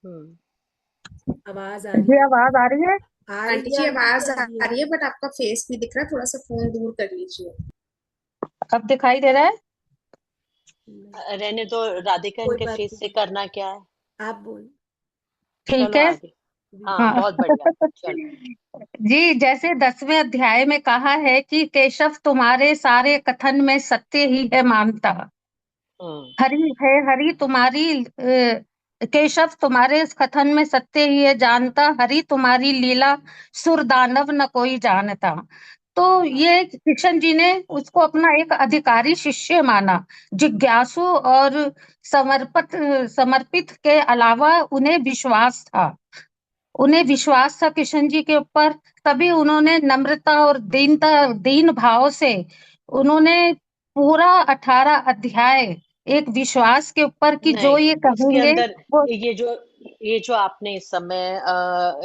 हम्म आवाज आ रही जी है, आवाज आ रही है? आ आंटी रही है जी आंटी आवाज जी, आ रही है, बट आपका फेस नहीं दिख रहा, थोड़ा सा फोन दूर कर लीजिए। अब दिखाई दे रहा है? रहने दो राधिका, कोई इनके बात फेस से नहीं, करना क्या है? आप बोल। ठीक चलो है। आगे। हाँ, हाँ। बहुत बढ़िया। चलो। जी जैसे 10वें अध्याय में कहा है कि केशव तुम्हारे सारे कथन में सत्य ही है मानता। हम्म हरि है हरि तुम्हारी केशव तुम्हारे इस कथन में सत्य ही है जानता, हरि तुम्हारी लीला सुर दानव न कोई जानता। तो हाँ ये किशन जी ने उसको अपना एक अधिकारी शिष्य माना, जिज्ञासु और समर्पित समर्पित के अलावा उन्हें विश्वास था किशन जी के ऊपर। तभी उन्होंने नम्रता और दीन भाव से उन्होंने पूरा 18 अध्याय एक विश्वास के ऊपर कि जो नहीं, ये इसके कहेंगे अंदर वो ये जो आपने इस समय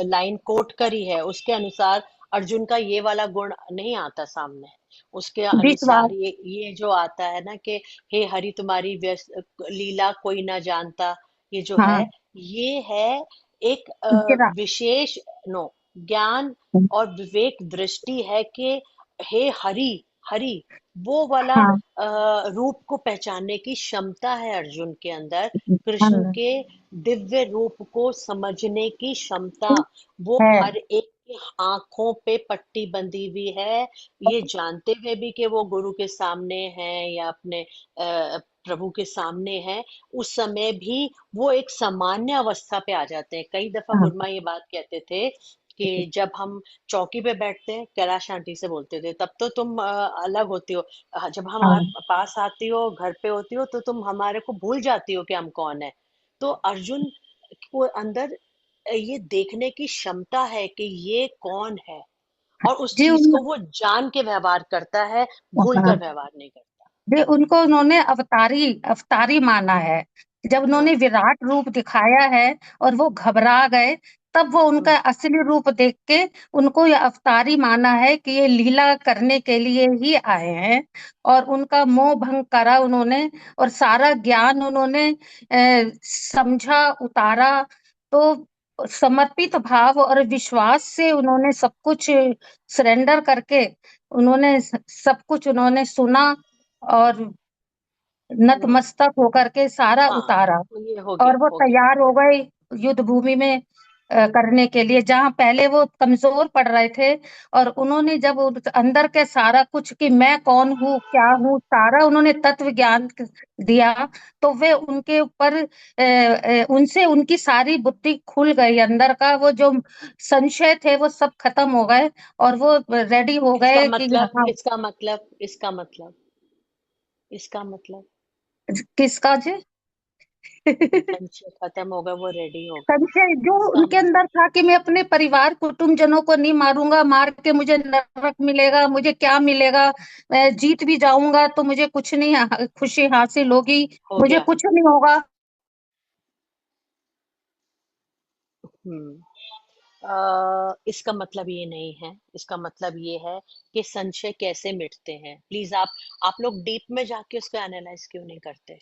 लाइन कोट करी है, उसके अनुसार अर्जुन का ये वाला गुण नहीं आता सामने। उसके विश्वास। अनुसार ये जो आता है ना, कि हे हरि तुम्हारी व्यस्त लीला कोई ना जानता, ये जो है, हाँ। ये है एक गिरा। विशेष नो ज्ञान और विवेक दृष्टि है कि हे हरि, हरि वो वाला हाँ। रूप को पहचानने की क्षमता है अर्जुन के अंदर। कृष्ण हाँ, के दिव्य रूप को समझने की क्षमता, वो है। हर एक की आंखों पे पट्टी बंधी हुई है, ये जानते हुए भी कि वो गुरु के सामने हैं या अपने प्रभु के सामने हैं। उस समय भी वो एक सामान्य अवस्था पे आ जाते हैं। कई दफा हाँ, गुरुमा ये बात कहते थे कि जब हम चौकी पे बैठते हैं, कैलाश आंटी से बोलते थे, तब तो तुम अलग होती हो, जब हम हाँ। पास आती हो, घर पे होती हो, तो तुम हमारे को भूल जाती हो कि हम कौन है। तो अर्जुन को अंदर ये देखने की क्षमता है कि ये कौन है, और उस जी चीज को वो जान के व्यवहार करता है, भूल कर हाँ, व्यवहार नहीं करता। जी उनको उन्होंने अवतारी अवतारी माना है। जब उन्होंने हाँ। विराट रूप दिखाया है और वो घबरा गए, तब वो उनका हम्म असली रूप देख के उनको ये अवतारी माना है कि ये लीला करने के लिए ही आए हैं। और उनका मोह भंग करा उन्होंने, और सारा ज्ञान उन्होंने समझा, उतारा। तो समर्पित भाव और विश्वास से उन्होंने सब कुछ सरेंडर करके उन्होंने सब कुछ उन्होंने सुना और हम्म नतमस्तक होकर के सारा हाँ, उतारा। ये हो और गया, वो हो गया। तैयार हो गए युद्ध भूमि में करने के लिए, जहां पहले वो कमजोर पड़ रहे थे। और उन्होंने जब अंदर के सारा कुछ कि मैं कौन हूँ क्या हूँ, सारा उन्होंने तत्व ज्ञान दिया, तो वे उनके ऊपर उनसे उनकी सारी बुद्धि खुल गई, अंदर का वो जो संशय थे वो सब खत्म हो गए। और वो रेडी हो इसका गए कि मतलब, हाँ। इसका मतलब, इसका मतलब, इसका मतलब किसका जी? संशय खत्म होगा, वो रेडी होगा। संशय जो उनके समझ अंदर था कि मैं अपने परिवार कुटुंबजनों को नहीं मारूंगा, मार के मुझे नरक मिलेगा, मुझे क्या मिलेगा, मैं जीत भी जाऊंगा तो मुझे कुछ नहीं खुशी हासिल होगी, हो मुझे गया। कुछ नहीं होगा। हम्म। इसका मतलब ये नहीं है, इसका मतलब ये है कि संशय कैसे मिटते हैं। प्लीज आप लोग डीप में जाके उसको एनालाइज क्यों नहीं करते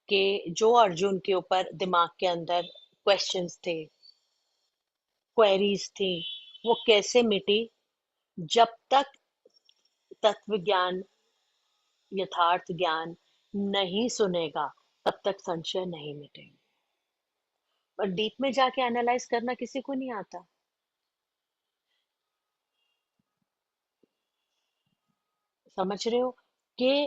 कि जो अर्जुन के ऊपर दिमाग के अंदर क्वेश्चंस थे, क्वेरीज थी, वो कैसे मिटी। जब तक तत्व ज्ञान, यथार्थ ज्ञान नहीं सुनेगा, तब तक संशय नहीं मिटेगा। और डीप में जाके एनालाइज करना किसी को नहीं आता। समझ रहे हो कि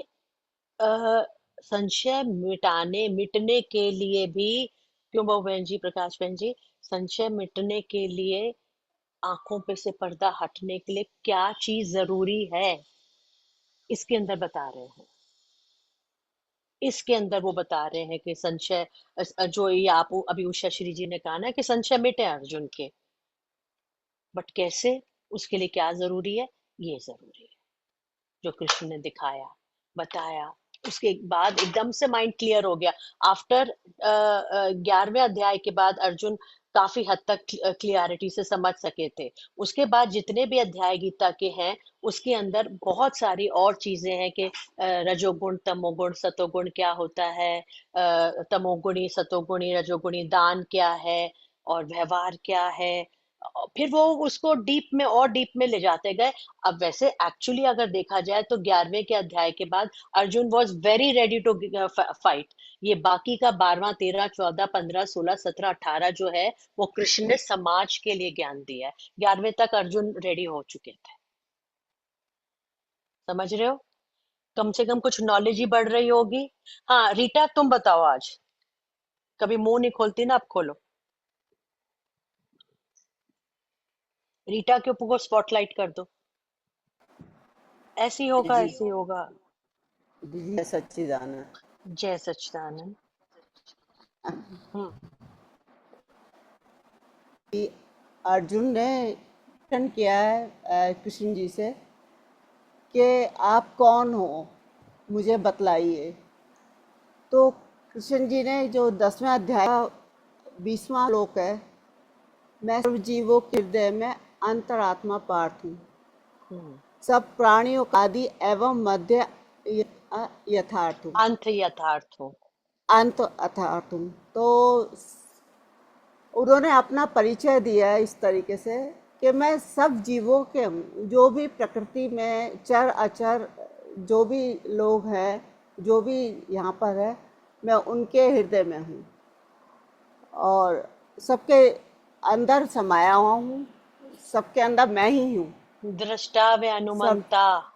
अ, संशय मिटने के लिए भी, क्यों बहु बहन जी, प्रकाश बहन जी, संशय मिटने के लिए, आंखों पे से पर्दा हटने के लिए क्या चीज जरूरी है, इसके अंदर बता रहे हैं। इसके अंदर वो बता रहे हैं कि संशय, जो ये आप अभी उषा श्री जी ने कहा ना कि संशय मिटे अर्जुन के, बट कैसे, उसके लिए क्या जरूरी है, ये जरूरी है जो कृष्ण ने दिखाया, बताया। उसके बाद एकदम से माइंड क्लियर हो गया। आफ्टर 11वें अध्याय के बाद अर्जुन काफी हद तक क्लियरिटी से समझ सके थे। उसके बाद जितने भी अध्याय गीता के हैं, उसके अंदर बहुत सारी और चीजें हैं कि रजोगुण, तमोगुण, सतोगुण क्या होता है, तमोगुणी, सतोगुणी, रजोगुणी दान क्या है, और व्यवहार क्या है। फिर वो उसको डीप में और डीप में ले जाते गए। अब वैसे एक्चुअली अगर देखा जाए तो 11वें के अध्याय के बाद Arjun was very ready to fight. ये बाकी का 12वां, 13, 14, 15, 16, 17, 18 जो है, वो कृष्ण ने समाज के लिए ज्ञान दिया है। 11वें तक अर्जुन रेडी हो चुके थे। समझ रहे हो, कम से कम कुछ नॉलेज ही बढ़ रही होगी। हाँ रीटा, तुम बताओ, आज कभी मुंह नहीं खोलती ना, अब खोलो। रीटा के ऊपर स्पॉटलाइट कर दो। ऐसे ही होगा, जी ऐसे ही होगा। जी सच्चिदानंद। जय सच्चिदानंद। हम्म। कि अर्जुन ने प्रश्न किया है कृष्ण जी से कि आप कौन हो, मुझे बतलाइए। तो कृष्ण जी ने जो 10वें अध्याय का 20वां श्लोक है, मैं सर्व जीवों के हृदय में अंतरात्मा पार्थ हूँ, हम्म। सब प्राणियों का आदि एवं मध्य यथार्थ हूँ, अंत यथार्थ हो। अंत अर्थार्थ हूँ। तो उन्होंने अपना परिचय दिया है इस तरीके से कि मैं सब जीवों के हूँ, जो भी प्रकृति में चर अचर जो भी लोग हैं, जो भी यहाँ पर है, मैं उनके हृदय में हूँ और सबके अंदर समाया हुआ हूँ, सबके अंदर मैं ही हूँ। दृष्टा व सब अनुमंता,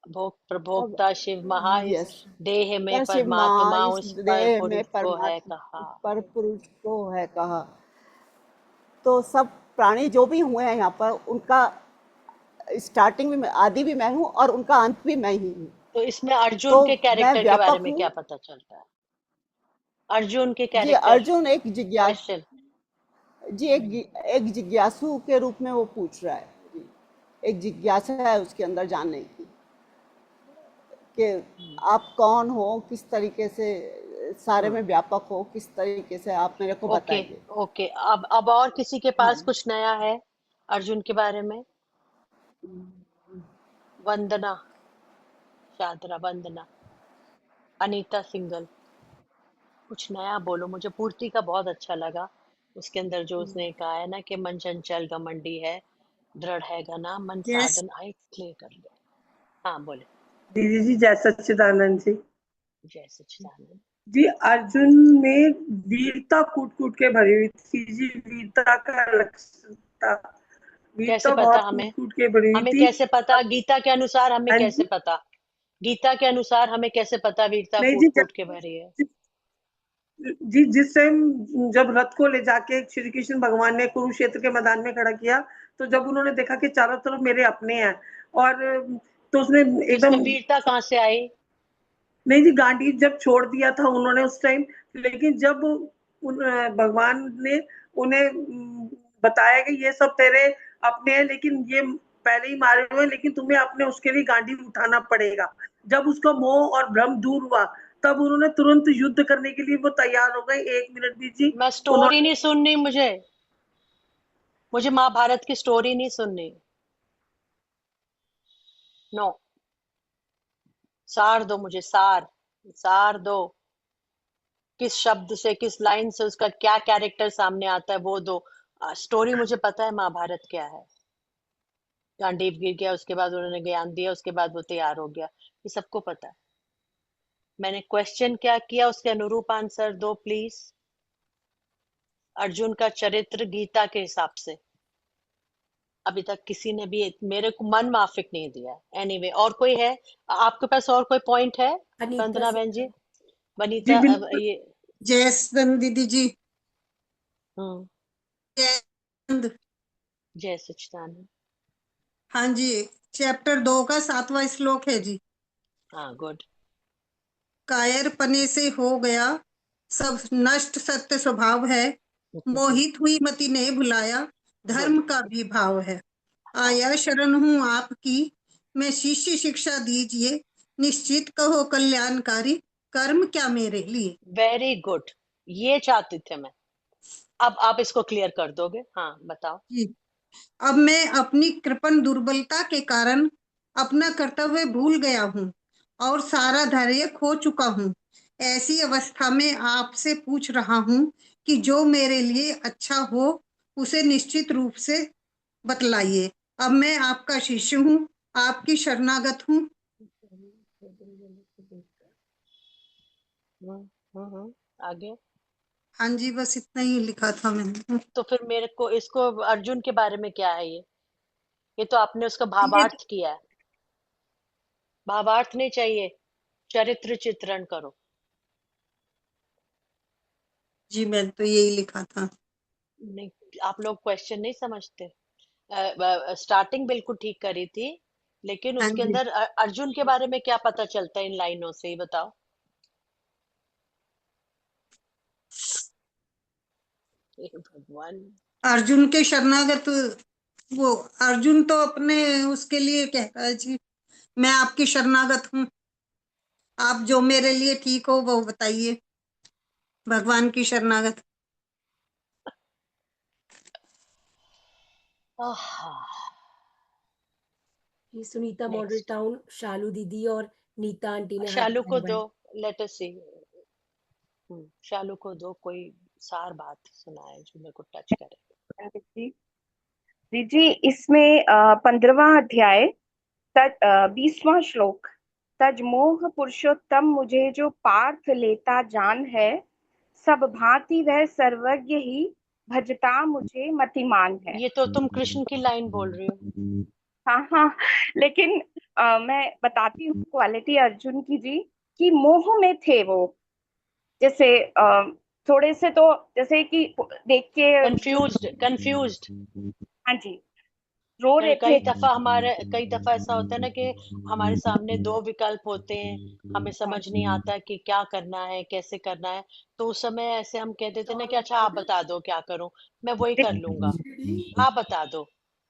भोग अब प्रभोक्ता शिव महा, इस यस, देह में पर शिव माँ परमात्मा, इस उस पर देह में पुरुष को है परमात्मा कहा। पर पुरुष को है कहा। तो सब प्राणी जो भी हुए हैं यहाँ पर, उनका स्टार्टिंग भी मैं, आदि भी मैं हूँ और उनका अंत भी मैं ही हूँ। तो इसमें अर्जुन तो के मैं कैरेक्टर के बारे व्यापक में हूँ। क्या पता चलता है? अर्जुन के जी कैरेक्टर, अर्जुन एक जिज्ञास क्वेश्चन। जी एक जिज्ञासु के रूप में वो पूछ रहा है जी, एक जिज्ञासा है उसके अंदर जानने की कि आप कौन हो, किस तरीके से सारे में व्यापक हो, किस तरीके से आप मेरे को ओके, बताइए। ओके। अब और किसी के हाँ। पास कुछ नया है अर्जुन के बारे में? वंदना, शादरा, वंदना, अनीता सिंगल, कुछ नया बोलो। मुझे पूर्ति का बहुत अच्छा लगा, उसके अंदर जो उसने कहा है ना कि मन चंचल घमंडी है, दृढ़ है घना, मन यस साधन आए क्लियर कर ले। हाँ बोले। दीदी जी, जय सच्चिदानंद जी। जय सच्चिदानंद। जी अर्जुन में वीरता कूट कूट के भरी हुई थी जी, वीरता का लक्ष्य था, कैसे वीरता पता बहुत कूट हमें? कूट के भरी हुई हमें थी। कैसे पता? गीता के अनुसार हमें हाँ कैसे जी, पता? गीता के अनुसार हमें कैसे पता वीरता नहीं कूट जी, कूट के भरी है? जी जिस टाइम जब रथ को ले जाके श्री कृष्ण भगवान ने कुरुक्षेत्र के मैदान में खड़ा किया, तो जब उन्होंने देखा कि चारों तरफ मेरे अपने हैं, और तो उसने तो इसमें एकदम वीरता कहाँ से आई? नहीं जी, गांडीव जब छोड़ दिया था उन्होंने उस टाइम, लेकिन जब भगवान ने उन्हें बताया कि ये सब तेरे अपने हैं, लेकिन ये पहले ही मारे हुए, लेकिन तुम्हें अपने उसके लिए गांडीव उठाना पड़ेगा। जब उसका मोह और भ्रम दूर हुआ, तब उन्होंने तुरंत युद्ध करने के लिए वो तैयार हो गए। 1 मिनट दीजिए। मैं स्टोरी नहीं सुननी, मुझे महाभारत की स्टोरी नहीं सुननी। नो, सार दो मुझे, सार दो। किस शब्द से, किस लाइन से उसका क्या कैरेक्टर सामने आता है वो दो। स्टोरी मुझे पता है महाभारत क्या है। गांडीव गिर गया, उसके बाद उन्होंने ज्ञान दिया, उसके बाद वो तैयार हो गया, ये सबको पता है। मैंने क्वेश्चन क्या किया, उसके अनुरूप आंसर दो प्लीज। अर्जुन का चरित्र गीता के हिसाब से अभी तक किसी ने भी मेरे को मन माफिक नहीं दिया। एनीवे, और कोई है आपके पास, और कोई पॉइंट है? अनीता वंदना बहन जी, जी वनीता, बिल्कुल। ये जयस्तन दीदी जी। हम्म, जय जय सच्चिदानंद। हाँ जी, चैप्टर 2 का 7वां श्लोक है जी। हाँ, गुड। कायर पने से हो गया सब नष्ट, सत्य स्वभाव है, मोहित हुई मति ने भुलाया, धर्म का भी भाव है। आया शरण हूँ आपकी, मैं शिष्य शिक्षा दीजिए, निश्चित कहो कल्याणकारी, कर्म क्या मेरे लिए। वेरी गुड, ये चाहती थी मैं। अब आप इसको क्लियर कर दोगे? हाँ, बताओ। जी, अब मैं अपनी कृपण दुर्बलता के कारण अपना कर्तव्य भूल गया हूँ और सारा धैर्य खो चुका हूँ। ऐसी अवस्था में आपसे पूछ रहा हूँ कि जो मेरे लिए अच्छा हो उसे निश्चित रूप से बतलाइए। अब मैं आपका शिष्य हूँ, आपकी शरणागत हूँ। आगे। हाँ जी, बस इतना ही लिखा था मैंने। तो फिर मेरे को इसको, अर्जुन के बारे में क्या है ये तो आपने उसका ये भावार्थ किया है। भावार्थ नहीं चाहिए, चरित्र चित्रण करो। जी, मैं तो यही लिखा था। नहीं, आप लोग क्वेश्चन नहीं समझते। स्टार्टिंग बिल्कुल ठीक करी थी, लेकिन हाँ उसके जी, अंदर अर्जुन के बारे में क्या पता चलता है इन लाइनों से, ही बताओ। हे भगवान। अर्जुन के शरणागत, वो अर्जुन तो अपने उसके लिए कहता है जी, मैं आपकी शरणागत हूँ, आप जो मेरे लिए ठीक हो वो बताइए। भगवान की शरणागत। आहा, ये सुनीता मॉडल नेक्स्ट। टाउन, शालू दीदी और नीता आंटी ने हाथ शालू को बढ़ाए दो, हुए लेट अस सी। शालू को दो, कोई सार बात सुनाए जो मेरे को टच करे। जी जी जी, इसमें 15वां अध्याय 20वां श्लोक। तज मोह पुरुषोत्तम मुझे जो पार्थ लेता जान है, सब भांति वह सर्वज्ञ ही भजता मुझे मतिमान है। ये तो तुम कृष्ण की लाइन बोल रही हो। हाँ हाँ, लेकिन मैं बताती हूँ क्वालिटी अर्जुन की जी, कि मोह में थे वो। जैसे थोड़े से तो जैसे कि देख के कंफ्यूज्ड। हाँ जी, रो रहे थे। कई दफा ऐसा होता है ना कि हमारे सामने दो विकल्प होते हैं, हमें समझ नहीं आता कि क्या करना है, कैसे करना है। तो उस समय ऐसे हम कह देते ना कि अच्छा आप बता दो क्या करूं, मैं वही कर लूंगा, आप बता दो।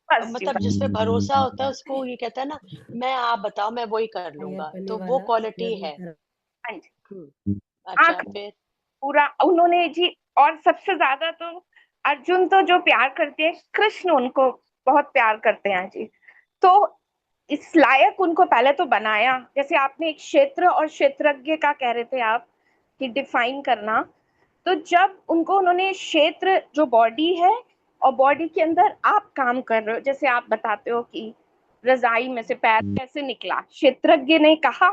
बस जी मतलब बस। जिस पे भरोसा होता है उसको ये कहता है ना, मैं, आप बताओ मैं वही कर फायर लूंगा, करने तो वो वाला क्वालिटी लर्निंग है। कर। हाँ जी, अच्छा, आंख फिर? पूरा उन्होंने जी। और सबसे ज्यादा तो अर्जुन तो जो प्यार करते हैं, कृष्ण उनको बहुत प्यार करते हैं जी। तो इस लायक उनको पहले तो बनाया। जैसे आपने एक क्षेत्र और क्षेत्रज्ञ का कह रहे थे आप, कि डिफाइन करना। तो जब उनको उन्होंने क्षेत्र जो बॉडी है, और बॉडी के अंदर आप काम कर रहे हो, जैसे आप बताते हो कि रजाई में से पैर कैसे निकला, क्षेत्रज्ञ ने कहा।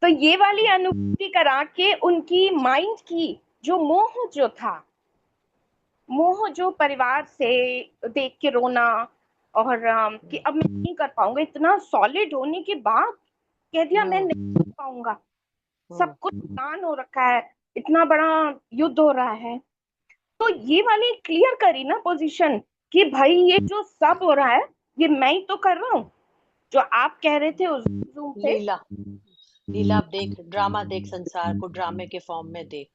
तो ये वाली अनुभूति करा के उनकी माइंड की जो मोह जो था, मोह जो परिवार से देख के रोना, और कि अब मैं नहीं कर पाऊंगा, इतना सॉलिड होने के बाद कह दिया मैं नहीं कर पाऊंगा, सब कुछ नुकसान हो रखा है, इतना बड़ा युद्ध हो रहा है। तो ये वाली क्लियर करी ना पोजीशन, कि भाई ये जो सब हो रहा है ये मैं ही तो कर रहा हूँ। जो आप कह रहे थे उस जूम पे, लीला। लीला देख, ड्रामा देख, संसार को ड्रामे के फॉर्म में देख,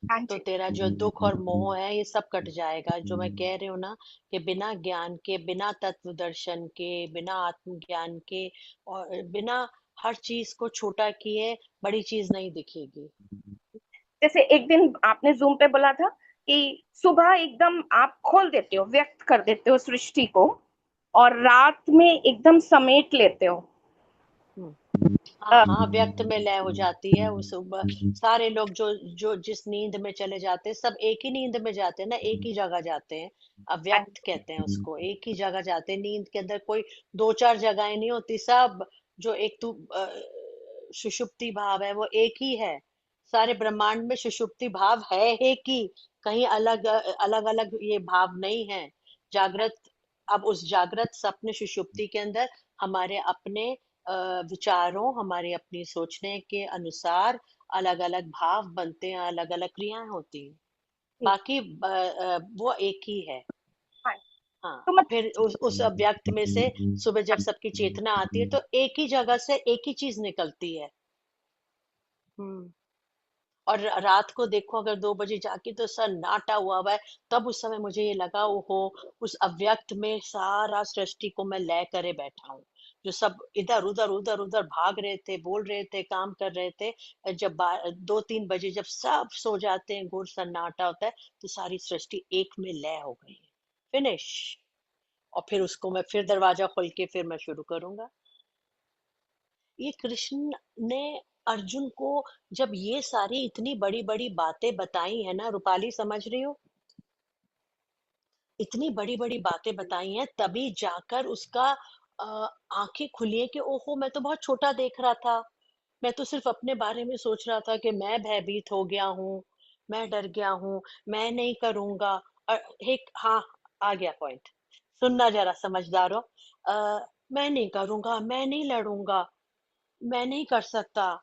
हाँ तो जी तेरा जो दुख और मोह है ये सब कट जाएगा। जो मैं कह रही हूँ ना कि बिना ज्ञान के, बिना तत्व दर्शन के, बिना आत्मज्ञान के और बिना हर चीज को छोटा किए बड़ी चीज नहीं दिखेगी। जैसे एक दिन आपने जूम पे बोला था कि सुबह एकदम आप खोल देते हो, व्यक्त कर देते हो सृष्टि को, और रात में एकदम समेट लेते हो। हाँ हाँ, व्यक्त में लय हो जाती है उस सारे लोग जो जो जिस नींद में चले जाते हैं, सब एक ही नींद में जाते हैं ना, एक ही जगह जाते हैं। अव्यक्त कहते हैं उसको, एक ही जगह जाते हैं नींद के अंदर। कोई दो चार जगहें नहीं होती, सब जो एक तू सुषुप्ति भाव है वो एक ही है। सारे ब्रह्मांड में सुषुप्ति भाव है एक ही, कहीं अलग अलग अलग ये भाव नहीं है। जागृत, अब उस जागृत सपने सुषुप्ति के अंदर हमारे अपने विचारों, हमारे अपनी सोचने के अनुसार अलग अलग भाव बनते हैं, अलग अलग क्रियाएं होती हैं। बाकी वो एक ही है। हाँ, फिर उस अव्यक्त में से सुबह जब सबकी चेतना आती है तो एक ही जगह से एक ही चीज निकलती है। हम्म। और रात को देखो अगर 2 बजे जाके तो सन्नाटा हुआ हुआ है, तब उस समय मुझे ये लगा, ओहो, उस अव्यक्त में सारा सृष्टि को मैं लय करे बैठा हूँ। जो सब इधर उधर उधर उधर भाग रहे थे, बोल रहे थे, काम कर रहे थे, जब 2-3 बजे जब सब सो जाते हैं, घोर सन्नाटा होता है, तो सारी सृष्टि एक में लय हो गई है। फिनिश। और फिर उसको मैं फिर दरवाजा खोल के फिर मैं शुरू करूंगा। ये कृष्ण ने अर्जुन को जब ये सारी इतनी बड़ी बड़ी बातें बताई है ना, रूपाली समझ रही हो, इतनी बड़ी बड़ी बातें बताई हैं, तभी जाकर उसका आंखें खुली है कि ओहो, मैं तो बहुत छोटा देख रहा था। मैं तो सिर्फ अपने बारे में सोच रहा था कि मैं भयभीत हो गया हूँ, मैं डर गया हूँ, मैं नहीं करूंगा। और एक, हाँ, आ गया पॉइंट, सुनना जरा समझदारो। मैं नहीं करूंगा, मैं नहीं लड़ूंगा, मैं नहीं कर सकता,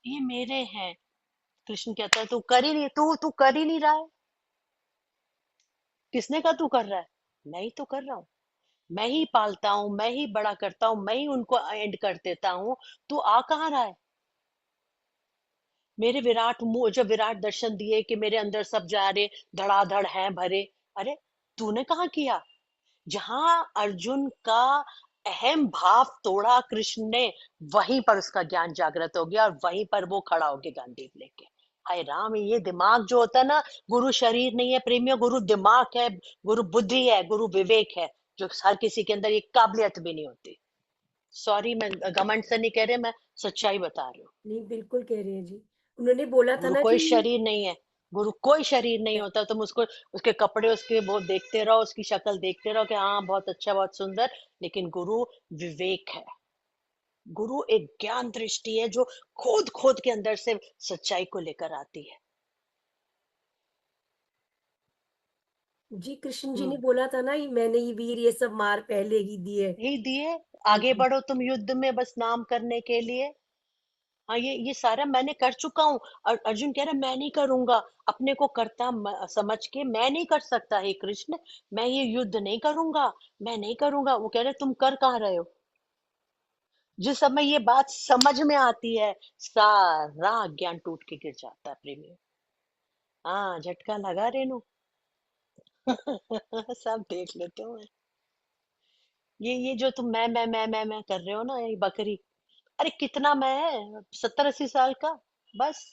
ये मेरे हैं। कृष्ण कहता है तू कर ही नहीं, तू कर ही नहीं रहा है। किसने कहा तू कर रहा है? मैं ही तो कर रहा हूँ। मैं ही पालता हूँ, मैं ही बड़ा करता हूँ, मैं ही उनको एंड कर देता हूँ। तू आ कहाँ रहा है? मेरे विराट मुंह, जब विराट दर्शन दिए कि मेरे अंदर सब जा रहे, धड़ाधड़ हैं भरे, अरे तूने कहाँ किया? जहां अर्जुन का अहम भाव तोड़ा कृष्ण ने, वहीं पर उसका ज्ञान जागृत हो गया और वहीं पर वो खड़ा हो गया गांडीव लेके। हाय राम, ये दिमाग जो होता है ना, गुरु शरीर नहीं है प्रेमियों, गुरु दिमाग है, गुरु बुद्धि है, गुरु विवेक है, जो हर किसी के अंदर ये काबिलियत भी नहीं होती। सॉरी, मैं घमंड से नहीं कह रही, मैं सच्चाई बता रही हूँ। नहीं, बिल्कुल कह रहे हैं जी। उन्होंने बोला था गुरु ना कोई कि शरीर नहीं है, गुरु कोई शरीर नहीं होता। तुम उसको, उसके कपड़े, उसके वो देखते रहो, उसकी शक्ल देखते रहो कि हाँ बहुत अच्छा, बहुत सुंदर, लेकिन गुरु विवेक है। गुरु एक ज्ञान दृष्टि है जो खोद खोद के अंदर से सच्चाई को लेकर आती है। जी, कृष्ण जी ने बोला था ना, मैंने ये वीर ये सब मार पहले ही दिए। ही दिए, आगे बढ़ो तुम युद्ध में बस नाम करने के लिए। हाँ, ये सारा मैंने कर चुका हूँ। और अर्जुन कह रहा है मैं नहीं करूंगा, अपने को करता समझ के मैं नहीं कर सकता। हे कृष्ण, मैं ये युद्ध नहीं करूंगा, मैं नहीं करूंगा। वो कह रहे तुम कर कहाँ रहे हो? जिस समय ये बात समझ में आती है, सारा ज्ञान टूट के गिर जाता है प्रेमी। हाँ, झटका लगा रेनू। सब देख लेते हो। ये जो तुम मैं कर रहे हो ना, ये बकरी, अरे कितना मैं है, 70-80 साल का, बस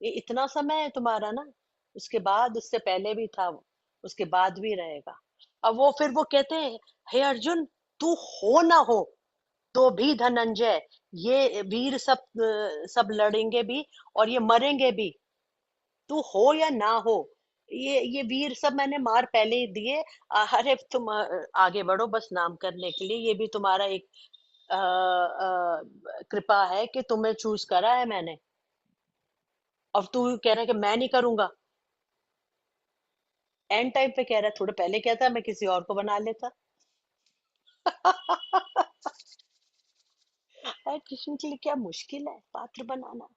ये इतना समय है तुम्हारा ना। उसके बाद, उससे पहले भी था वो, उसके बाद भी रहेगा। अब वो फिर वो कहते हैं, हे अर्जुन, तू हो ना हो तो भी धनंजय, ये वीर सब लड़ेंगे भी और ये मरेंगे भी, तू हो या ना हो, ये वीर सब मैंने मार पहले ही दिए। अरे तुम आगे बढ़ो बस नाम करने के लिए, ये भी तुम्हारा एक कृपा है कि तुम्हें चूज करा है मैंने। और तू कह रहा है कि मैं नहीं करूंगा, एंड टाइम पे कह रहा है, थोड़ा पहले कहता मैं किसी और को बना लेता। अरे कृष्ण के लिए क्या मुश्किल है पात्र बनाना?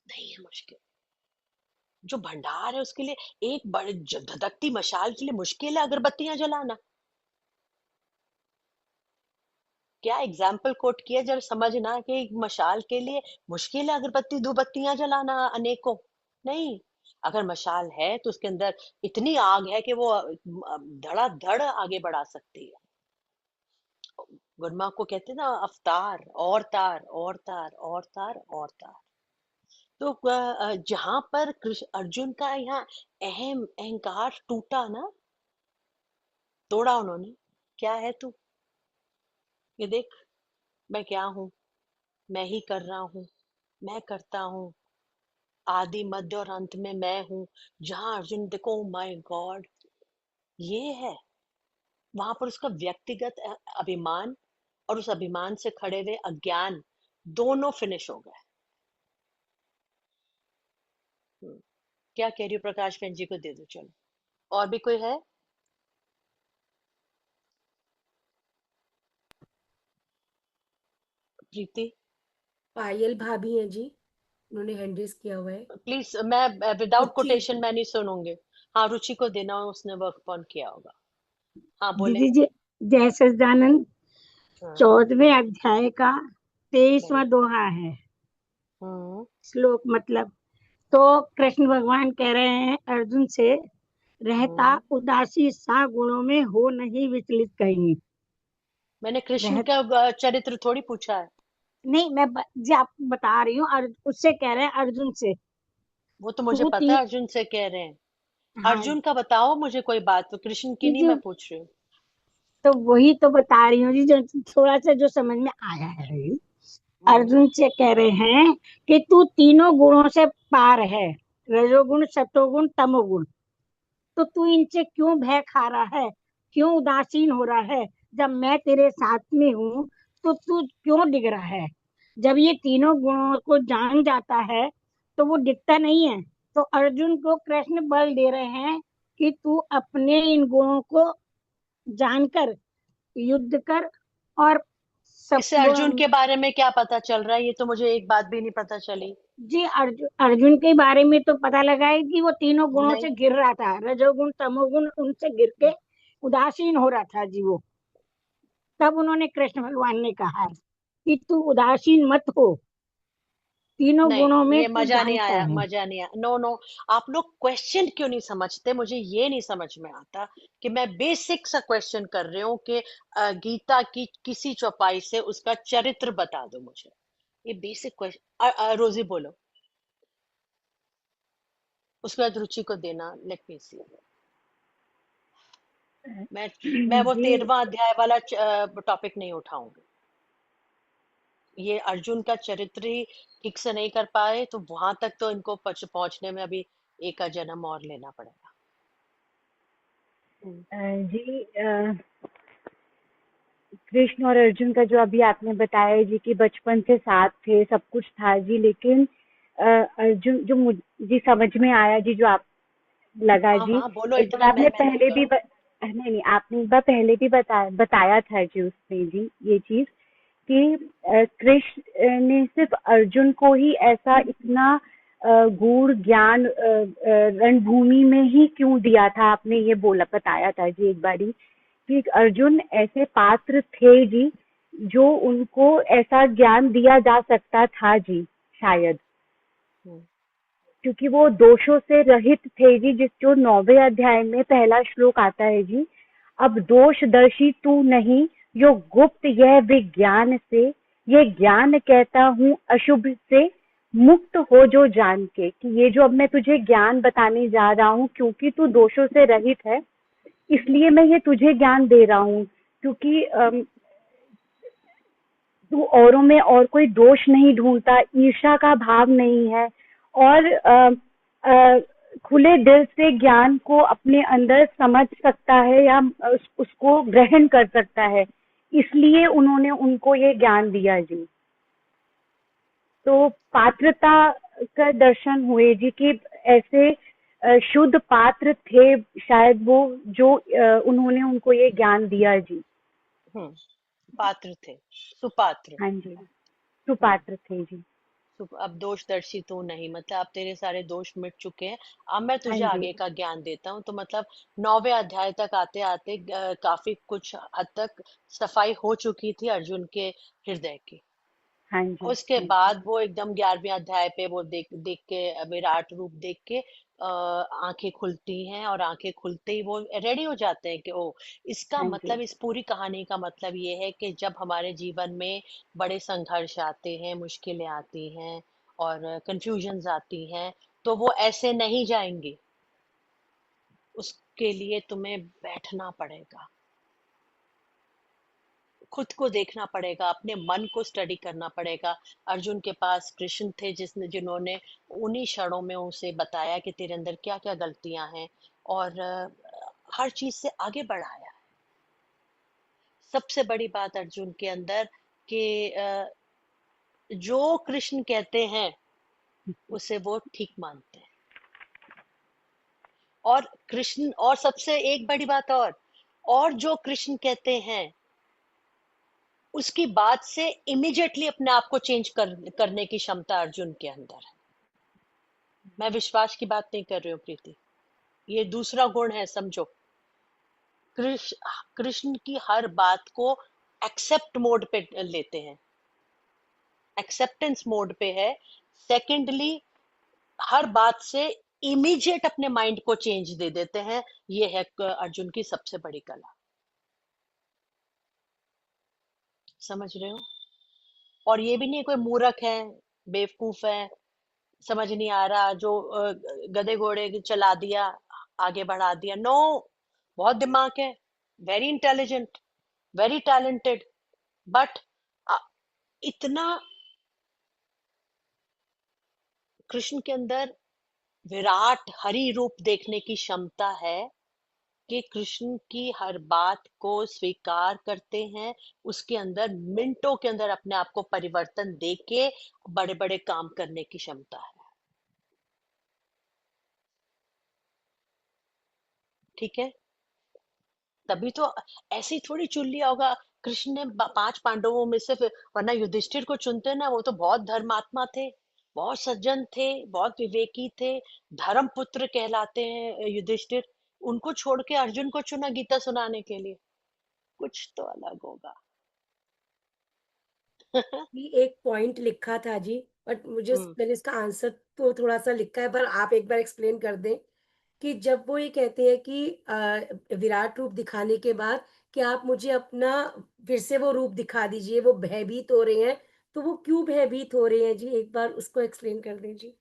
नहीं है मुश्किल। जो भंडार है उसके लिए, एक बड़े धधकती मशाल के लिए मुश्किल है अगरबत्तियां जलाना। क्या एग्जाम्पल कोट किया जब समझना कि एक मशाल के लिए मुश्किल है अगरबत्ती दो बत्तियां जलाना अनेकों। नहीं, अगर मशाल है तो उसके अंदर इतनी आग है कि वो धड़ाधड़ आगे बढ़ा सकती है। गुरमा को कहते हैं ना, अवतार और तार और तार और तार और तार। तो जहां पर कृष्ण अर्जुन का यहाँ अहंकार टूटा ना, तोड़ा उन्होंने। क्या है तू, ये देख मैं क्या हूँ, मैं ही कर रहा हूँ, मैं करता हूँ, आदि मध्य और अंत में मैं हूँ। जहां अर्जुन देखो, माय गॉड, ये है। वहां पर उसका व्यक्तिगत अभिमान और उस अभिमान से खड़े हुए अज्ञान दोनों फिनिश हो गए। क्या कह रही हो, प्रकाश बहन जी को दे दो चलो। और भी कोई है? प्रीति, पायल भाभी हैं जी, उन्होंने हैंड रेज किया हुआ है। प्लीज। मैं विदाउट रुचि, कोटेशन मैं नहीं सुनूंगी। हाँ, रुचि को देना, उसने वर्क ऑन किया होगा। हाँ बोले। दीदी जी, जय सच्चिदानंद। हाँ 14वें अध्याय का 23वां बोले। दोहा है, हम्म श्लोक मतलब। तो कृष्ण भगवान कह रहे हैं अर्जुन से, रहता हम्म उदासी सा गुणों में हो नहीं विचलित कहीं। मैंने कृष्ण रह का चरित्र थोड़ी पूछा है। नहीं, जी आपको बता रही हूँ, उससे कह रहे हैं अर्जुन से। वो तो मुझे तू पता ती है अर्जुन से कह रहे हैं। हाँ अर्जुन का बताओ मुझे कोई बात, तो कृष्ण की नहीं जी, मैं पूछ रही हूँ। तो वही तो बता रही हूँ जी, जो थोड़ा सा जो समझ में आया है। हम्म अर्जुन से कह रहे हैं कि तू तीनों गुणों से पार है, रजोगुण सतोगुण तमोगुण। तो तू इनसे क्यों भय खा रहा है, क्यों उदासीन हो रहा है? जब मैं तेरे साथ में हूँ तो तू क्यों डिग रहा है? जब ये तीनों गुणों को जान जाता है तो वो दिखता नहीं है। तो अर्जुन को कृष्ण बल दे रहे हैं कि तू अपने इन गुणों को जानकर युद्ध कर। और सब इससे अर्जुन के बारे में क्या पता चल रहा है? ये तो मुझे एक बात भी नहीं पता चली। जी, अर्जुन के बारे में तो पता लगा है कि वो तीनों गुणों नहीं। से गिर रहा था, रजोगुण तमोगुण उनसे गिर के उदासीन हो रहा था जी वो। तब उन्होंने कृष्ण भगवान ने कहा कि तू उदासीन मत हो, तीनों नहीं, गुणों में ये तू मजा नहीं जानता आया, है। मजा नहीं आया। नो नो, आप लोग क्वेश्चन क्यों नहीं समझते? मुझे ये नहीं समझ में आता कि मैं बेसिक सा क्वेश्चन कर रही हूँ कि गीता की किसी चौपाई से उसका चरित्र बता दो मुझे। ये बेसिक क्वेश्चन। रोजी बोलो, उसके बाद रुचि को देना। लेट मी सी। मैं वो जी 13वां अध्याय वाला टॉपिक नहीं उठाऊंगी। ये अर्जुन का चरित्र ही ठीक से नहीं कर पाए तो वहां तक तो इनको पहुंचने में अभी एक का जन्म और लेना पड़ेगा। हम्म, जी कृष्ण और अर्जुन का जो अभी आपने बताया जी कि बचपन से साथ थे, सब कुछ था जी, लेकिन अर्जुन जो जी समझ में आया जी, जो आप लगा हाँ जी। हाँ बोलो, एक बार इतना आपने मैंने पहले भी नहीं नहीं, आपने एक बार पहले भी बताया था जी उसमें जी ये चीज कि कृष्ण ने सिर्फ अर्जुन को ही ऐसा इतना गूढ़ ज्ञान रणभूमि में ही क्यों दिया था, आपने ये बोला बताया था जी एक बारी कि अर्जुन ऐसे पात्र थे जी जो उनको ऐसा ज्ञान दिया जा सकता था जी, शायद हम्म, क्योंकि वो दोषों से रहित थे जी, जिस जो 9वें अध्याय में पहला श्लोक आता है जी। अब दोषदर्शी तू नहीं, यो गुप्त यह विज्ञान से, ये ज्ञान कहता हूँ अशुभ से, मुक्त हो जो जान के। कि ये जो अब मैं तुझे ज्ञान बताने जा रहा हूँ, क्योंकि तू दोषों से रहित है इसलिए मैं ये तुझे ज्ञान दे रहा हूँ, क्योंकि तू औरों में और कोई दोष नहीं ढूंढता, ईर्ष्या का भाव नहीं है, और खुले दिल से ज्ञान को अपने अंदर समझ सकता है या उसको ग्रहण कर सकता है, इसलिए उन्होंने उनको ये ज्ञान दिया जी। तो पात्रता का दर्शन हुए जी कि ऐसे शुद्ध पात्र थे शायद वो, जो उन्होंने उनको ये ज्ञान दिया जी। पात्र थे, सुपात्र। हाँ जी, सुपात्र थे जी। अब दोषदर्शी तू नहीं, मतलब अब तेरे सारे दोष मिट चुके हैं, अब मैं हाँ तुझे जी, आगे का ज्ञान देता हूँ। तो मतलब 9वें अध्याय तक आते आते काफी कुछ हद तक सफाई हो चुकी थी अर्जुन के हृदय की। हाँ जी, उसके हाँ जी, बाद वो एकदम 11वें अध्याय पे वो देख देख के विराट रूप देख के आंखें खुलती हैं, और आंखें खुलते ही वो रेडी हो जाते हैं कि ओ, इसका हाँ जी, मतलब, इस पूरी कहानी का मतलब ये है कि जब हमारे जीवन में बड़े संघर्ष आते हैं, मुश्किलें आती हैं और कंफ्यूजन्स आती हैं, तो वो ऐसे नहीं जाएंगी। उसके लिए तुम्हें बैठना पड़ेगा, खुद को देखना पड़ेगा, अपने मन को स्टडी करना पड़ेगा। अर्जुन के पास कृष्ण थे जिन्होंने उन्हीं क्षणों में उसे बताया कि तेरे अंदर क्या क्या गलतियां हैं, और हर चीज से आगे बढ़ाया। सबसे बड़ी बात अर्जुन के अंदर कि जो कृष्ण कहते हैं उसे वो ठीक मानते हैं। और कृष्ण, और सबसे एक बड़ी बात और जो कृष्ण कहते हैं उसकी बात से इमीडिएटली अपने आप को चेंज करने की क्षमता अर्जुन के अंदर है। मैं विश्वास की बात नहीं कर रही हूँ प्रीति, ये दूसरा गुण है, समझो। कृष्ण की हर बात को एक्सेप्ट मोड पे लेते हैं, एक्सेप्टेंस मोड पे है। सेकेंडली, हर बात से इमीडिएट अपने माइंड को चेंज दे देते हैं। ये है अर्जुन की सबसे बड़ी कला। समझ रहे हो? और ये भी नहीं कोई मूर्ख है, बेवकूफ है, समझ नहीं आ रहा, जो गधे घोड़े चला दिया, आगे बढ़ा दिया। नो, बहुत दिमाग है, very intelligent, very talented, but इतना कृष्ण के अंदर विराट हरि रूप देखने की क्षमता है कि कृष्ण की हर बात को स्वीकार करते हैं, उसके अंदर मिनटों के अंदर अपने आप को परिवर्तन देके बड़े बड़े काम करने की क्षमता है। ठीक है, तभी तो ऐसे ही थोड़ी चुन लिया होगा कृष्ण ने 5 पांडवों में से। वरना युधिष्ठिर को चुनते ना, वो तो बहुत धर्मात्मा थे, बहुत सज्जन थे, बहुत विवेकी थे, धर्म पुत्र कहलाते हैं युधिष्ठिर। उनको छोड़ के अर्जुन को चुना गीता सुनाने के लिए, कुछ तो अलग होगा। भी एक पॉइंट लिखा था जी, बट मुझे हम्म। मैंने इसका आंसर तो थोड़ा सा लिखा है, पर आप एक बार एक्सप्लेन कर दें कि जब वो ये कहते हैं कि विराट रूप दिखाने के बाद कि आप मुझे अपना फिर से वो रूप दिखा दीजिए, वो भयभीत हो रहे हैं, तो वो क्यों भयभीत हो रहे हैं जी? एक बार उसको एक्सप्लेन कर दें जी।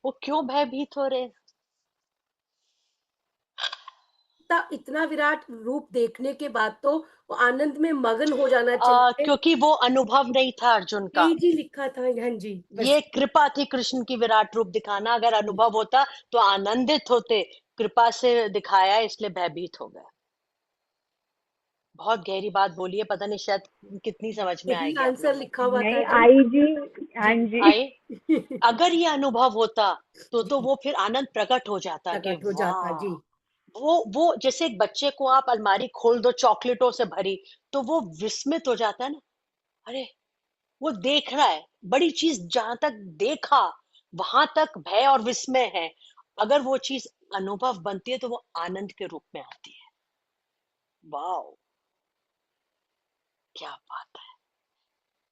वो क्यों भयभीत हो रहे? इतना विराट रूप देखने के बाद तो वो आनंद में मगन हो जाना चाहिए। क्योंकि वो अनुभव नहीं था अर्जुन का। यही जी लिखा था, हाँ जी, बस। ये कृपा थी कृष्ण की विराट रूप दिखाना। अगर अनुभव होता तो आनंदित होते, कृपा से दिखाया इसलिए भयभीत हो गए। बहुत गहरी बात बोली है, पता नहीं शायद कितनी समझ में यही आएगी आप आंसर लोगों लिखा हुआ था नहीं जी। आई जी, हाँ जी। जी, को। आए, अगर ये अनुभव होता तो वो फिर आनंद प्रकट हो जाता कि प्रकट हो जाता वाह। जी। वो जैसे एक बच्चे को आप अलमारी खोल दो चॉकलेटों से भरी, तो वो विस्मित हो जाता है ना। अरे, वो देख रहा है बड़ी चीज, जहां तक देखा वहां तक भय और विस्मय है। अगर वो चीज अनुभव बनती है तो वो आनंद के रूप में आती है। वाह, क्या बात है।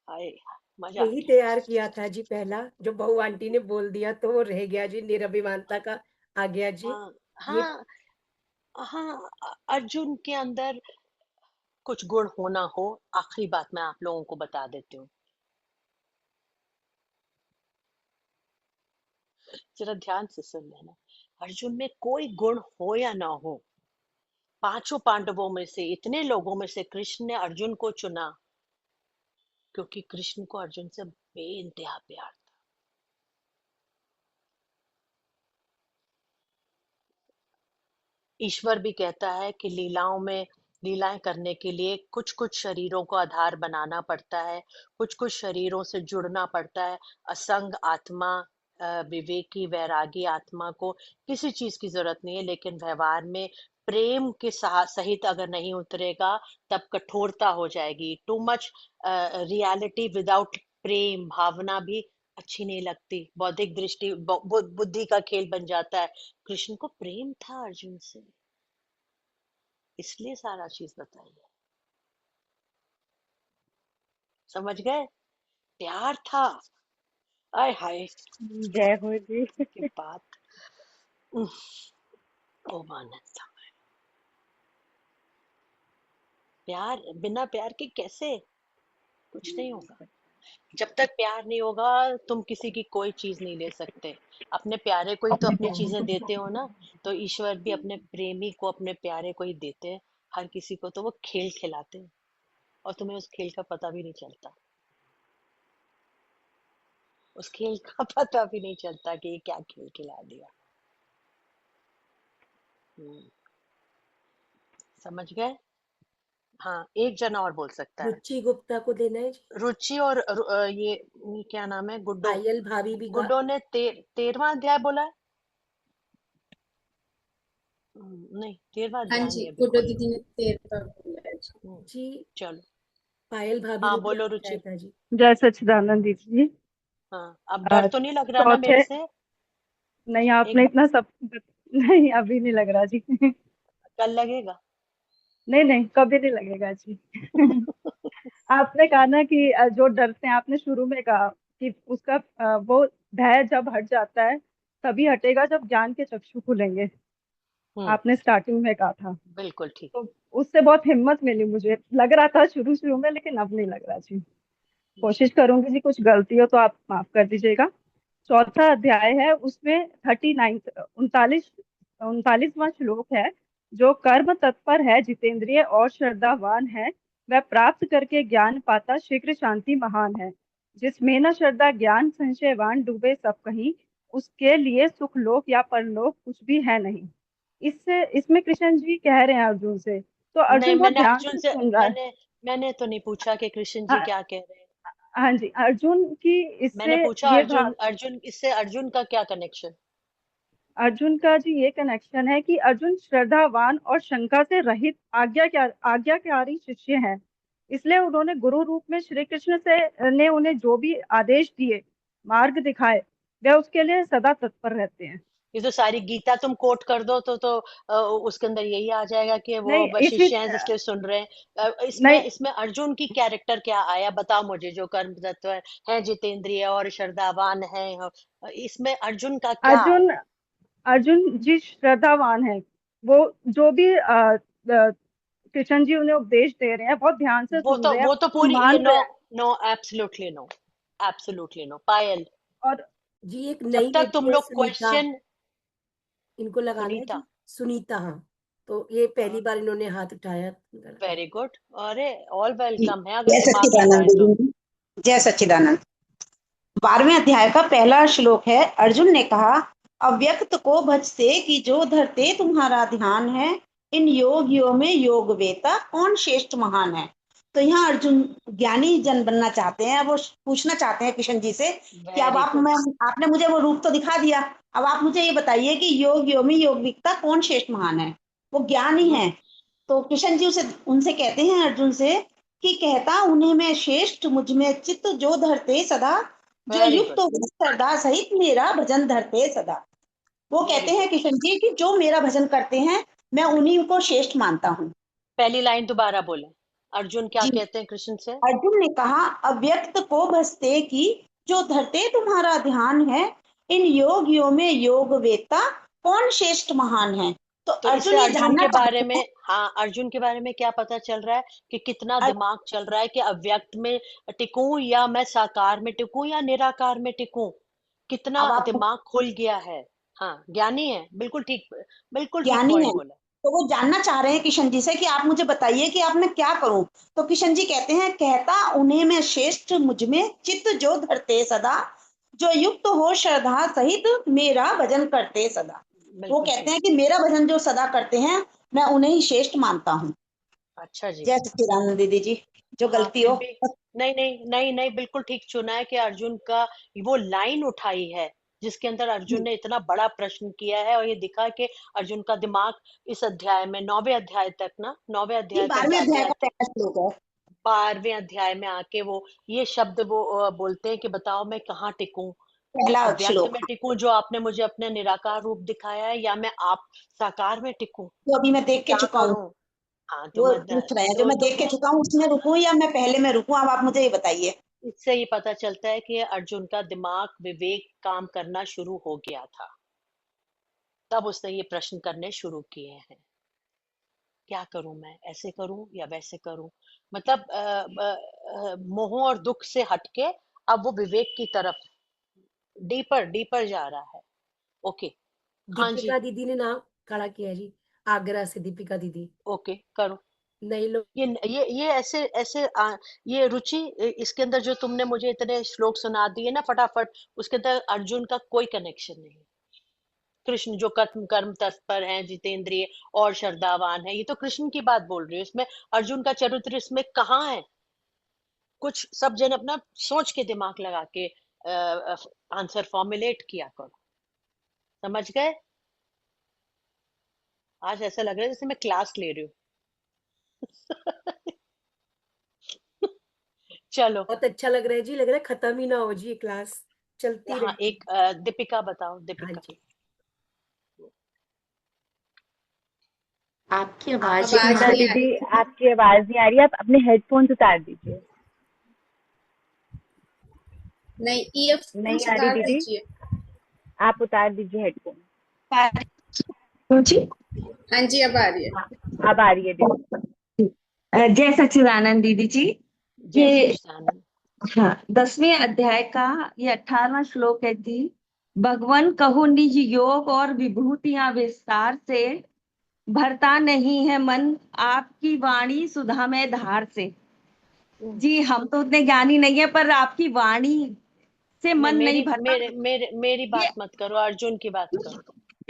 आए, मजा आ यही गया। तैयार किया था जी पहला, जो बहू आंटी ने बोल दिया तो वो रह गया जी, निरभिमानता का आ गया जी। हाँ, ये हाँ, हाँ। अर्जुन के अंदर कुछ गुण होना हो, आखिरी बात मैं आप लोगों को बता देती हूँ, जरा ध्यान से सुन लेना। अर्जुन में कोई गुण हो या ना हो, 5 पांडवों में से, इतने लोगों में से कृष्ण ने अर्जुन को चुना क्योंकि कृष्ण को अर्जुन से बेइंतहा प्यार था। ईश्वर भी कहता है कि लीलाएं करने के लिए कुछ कुछ शरीरों को आधार बनाना पड़ता है, कुछ कुछ शरीरों से जुड़ना पड़ता है। असंग आत्मा, विवेकी वैरागी आत्मा को किसी चीज की जरूरत नहीं है, लेकिन व्यवहार में प्रेम के सहित अगर नहीं उतरेगा तब कठोरता हो जाएगी। टू मच रियलिटी विदाउट प्रेम भावना भी अच्छी नहीं लगती, बौद्धिक दृष्टि बुद्धि का खेल बन जाता है। कृष्ण को प्रेम था अर्जुन से, इसलिए सारा चीज बताई है। समझ गए? प्यार था। आय हाय जय हो जी। की बात। ओ मानता, प्यार बिना प्यार के कैसे? कुछ नहीं होगा। जब तक प्यार नहीं होगा तुम किसी की कोई चीज नहीं ले सकते। अपने प्यारे को ही तो अपनी चीजें देते हो ना, तो ईश्वर भी अपने प्रेमी को अपने प्यारे को ही देते हैं। हर किसी को तो वो खेल खिलाते हैं और तुम्हें उस खेल का पता भी नहीं चलता। उस खेल का पता भी नहीं चलता कि ये क्या खेल खिला दिया। समझ गए? हाँ, एक जना और बोल सकता है। रुचि गुप्ता को देना है जी। रुचि और ये क्या नाम है, गुड्डो। पायल भाभी भी गुड्डो ने 13वां अध्याय बोला है। नहीं, 13वां हाँ अध्याय जी, नहीं है गुड्डो बिल्कुल। दीदी ने 13 बोला है जी। जी चलो, पायल भाभी हाँ ने बोलो क्या बताया रुचि। था जी? जय सच्चिदानंद दीदी। हाँ, अब डर तो नहीं लग रहा ना चौथे मेरे से? नहीं, एक आपने इतना सब नहीं, अभी नहीं लग रहा जी। कल लगेगा। नहीं नहीं, कभी नहीं लगेगा जी। आपने कहा ना कि जो डरते हैं, आपने शुरू में कहा कि उसका वो भय जब हट जाता है तभी हटेगा जब ज्ञान के चक्षु खुलेंगे। आपने स्टार्टिंग में कहा था, बिल्कुल ठीक। तो उससे बहुत हिम्मत मिली मुझे। लग रहा था शुरू शुरू में, लेकिन अब नहीं लग रहा जी। कोशिश करूंगी जी, कुछ गलती हो तो आप माफ कर दीजिएगा। चौथा अध्याय है, उसमें 39वां श्लोक है। जो कर्म तत्पर है, जितेंद्रिय और श्रद्धावान है, वह प्राप्त करके ज्ञान पाता शीघ्र शांति महान है। जिसमें न श्रद्धा ज्ञान संशयवान डूबे सब कहीं, उसके लिए सुख लोक या परलोक कुछ भी है नहीं। इसमें कृष्ण जी कह रहे हैं अर्जुन से, तो नहीं, अर्जुन बहुत मैंने ध्यान अर्जुन से से सुन रहा है। मैंने तो नहीं पूछा कि कृष्ण जी हाँ क्या कह रहे हैं। हाँ जी, अर्जुन की मैंने इससे पूछा ये अर्जुन इससे अर्जुन का क्या कनेक्शन? अर्जुन का जी ये कनेक्शन है कि अर्जुन श्रद्धावान और शंका से रहित आज्ञाकारी शिष्य हैं। इसलिए उन्होंने गुरु रूप में श्री कृष्ण से ने उन्हें जो भी आदेश दिए, मार्ग दिखाए, वे उसके लिए सदा तत्पर रहते हैं। ये तो सारी गीता तुम कोट कर दो तो उसके अंदर यही आ जाएगा कि वो नहीं इसी वशिष्ठ हैं इसलिए सुन रहे हैं। नहीं इसमें अर्जुन की कैरेक्टर क्या आया, बताओ मुझे। जो कर्म तत्व है, जितेंद्रिय और श्रद्धावान है, इसमें अर्जुन का क्या अर्जुन आया? अर्जुन जी श्रद्धावान है। वो जो भी कृष्ण जी उन्हें उपदेश दे रहे हैं, बहुत ध्यान से सुन रहे हैं, वो तो पूरी ये मान नो रहे हैं। No absolutely no, absolutely no. Payal, और जी एक जब नई तक बेटी तुम है लोग सुनीता, क्वेश्चन। इनको लगाना है सुनीता, जी। सुनीता, हाँ, तो ये पहली बार इन्होंने हाथ उठाया। Very good. अरे ऑल जी, वेलकम है अगर जय दिमाग लगा सच्चिदानंद है तो। दीदी। जय सच्चिदानंद। 12वें अध्याय का पहला श्लोक है। अर्जुन ने कहा, अव्यक्त को भजते कि जो धरते तुम्हारा ध्यान है, इन योगियों में योग वेता कौन श्रेष्ठ महान है। तो यहाँ अर्जुन ज्ञानी जन बनना चाहते हैं। वो पूछना चाहते हैं कृष्ण जी से कि अब वेरी गुड। आपने मुझे वो रूप तो दिखा दिया, अब आप मुझे ये बताइए कि योगियों में योगिकता कौन श्रेष्ठ महान है। वो ज्ञान ही है। तो कृष्ण जी उनसे कहते हैं अर्जुन से कि कहता उन्हें मैं श्रेष्ठ, मुझ में चित्त जो धरते सदा, जो वेरी युक्त गुड, हो श्रद्धा सहित मेरा भजन धरते सदा। वो वेरी कहते हैं गुड। कृष्ण जी कि जो मेरा भजन करते हैं, मैं उन्हीं को श्रेष्ठ मानता हूँ। पहली लाइन दोबारा बोले। अर्जुन क्या जी, कहते हैं कृष्ण से? अर्जुन ने कहा, अव्यक्त को भजते की जो धरते तुम्हारा ध्यान है, इन योगियों में योग वेता कौन श्रेष्ठ महान है। तो तो इससे अर्जुन ये अर्जुन जानना के बारे चाहते में, हैं। हाँ, अर्जुन के बारे में क्या पता चल रहा है कि कितना दिमाग चल रहा है कि अव्यक्त में टिकूं या मैं साकार में टिकूं या निराकार में टिकूं। कितना अब आप दिमाग खुल गया है। हाँ, ज्ञानी है, बिल्कुल ठीक ज्ञानी पॉइंट है, बोला। तो वो जानना चाह रहे हैं किशन जी से कि आप मुझे बताइए कि आप मैं क्या करूं। तो किशन जी कहते हैं, कहता उन्हें मैं श्रेष्ठ, मुझ में चित्त जो धरते सदा, जो युक्त हो श्रद्धा सहित मेरा भजन करते सदा। वो बिल्कुल कहते ठीक। हैं कि मेरा भजन जो सदा करते हैं, मैं उन्हें ही श्रेष्ठ मानता हूँ। अच्छा जी। जय सच्चिदानंद दीदी जी, जो हाँ, गलती फिर हो। भी नहीं नहीं नहीं नहीं, बिल्कुल ठीक चुना है कि अर्जुन का वो लाइन उठाई है जिसके अंदर अर्जुन ने इतना बड़ा प्रश्न किया है, और ये दिखा कि अर्जुन का दिमाग इस अध्याय में 9वें अध्याय तक ना 9वें ये अध्याय तक 12वें जाते अध्याय का आते पहला श्लोक है। 12वें अध्याय में आके वो ये शब्द वो बोलते हैं कि बताओ मैं कहाँ टिकूं, पहला व्यक्त श्लोक। में टिकूं जो आपने मुझे अपने निराकार रूप दिखाया है, या मैं आप साकार में टिकूं, तो अभी मैं देख के क्या चुका हूँ, करूं? हाँ तो वो मैं पूछ रहे हैं, जो तो मैं देख के चुका हूँ उसमें रुकूं या मैं पहले में रुकूं, अब आप मुझे ये बताइए। इससे ये पता चलता है कि अर्जुन का दिमाग विवेक काम करना शुरू हो गया था, तब उसने ये प्रश्न करने शुरू किए हैं, क्या करूं मैं, ऐसे करूं या वैसे करूं। मतलब मोह और दुख से हटके अब वो विवेक की तरफ डीपर डीपर जा रहा है। ओके, हाँ जी, दीपिका दीदी ने नाम खड़ा किया जी, आगरा से दीपिका दीदी। ओके करो। नए लोग ये ऐसे ऐसे ये रुचि इसके अंदर जो तुमने मुझे इतने श्लोक सुना दिए ना फटाफट, उसके अंदर अर्जुन का कोई कनेक्शन नहीं है। कृष्ण जो कर्म कर्म तत्पर हैं, जितेंद्रिय और श्रद्धावान है, ये तो कृष्ण की बात बोल रही है, इसमें अर्जुन का चरित्र इसमें कहाँ है? कुछ सब जन अपना सोच के दिमाग लगा के आंसर फॉर्मुलेट किया करो, समझ गए? आज ऐसा लग रहा है जैसे मैं क्लास ले रही हूँ। चलो, बहुत अच्छा लग रहा है जी, लग रहा है खत्म ही ना हो जी, ये क्लास चलती हाँ रहे। एक दीपिका बताओ, हाँ दीपिका। जी, आपकी आवाज आवाज दीपिका नहीं आ दीदी, रही थी। आपकी आवाज नहीं आ रही, आप अपने हेडफोन्स उतार दीजिए। नहीं, ईयरफोन्स नहीं आ रही उतार दीदी, दीजिए। आप उतार दीजिए हेडफोन। जी। हाँ जी, अब आ रही है। अब आ रही है दीदी। जय सच्चिदानंद दीदी जी। जय ये सच्चिदानंद। हाँ 10वें अध्याय का ये 18वां श्लोक है जी। भगवान कहो निज योग और विभूतियां विस्तार से, भरता नहीं है मन आपकी वाणी सुधा में धार से। जी हम तो उतने ज्ञानी नहीं है, पर आपकी वाणी से नहीं, मन मेरी नहीं भरता। मेरे मेरे मेरी ये बात मत करो, अर्जुन की बात करो।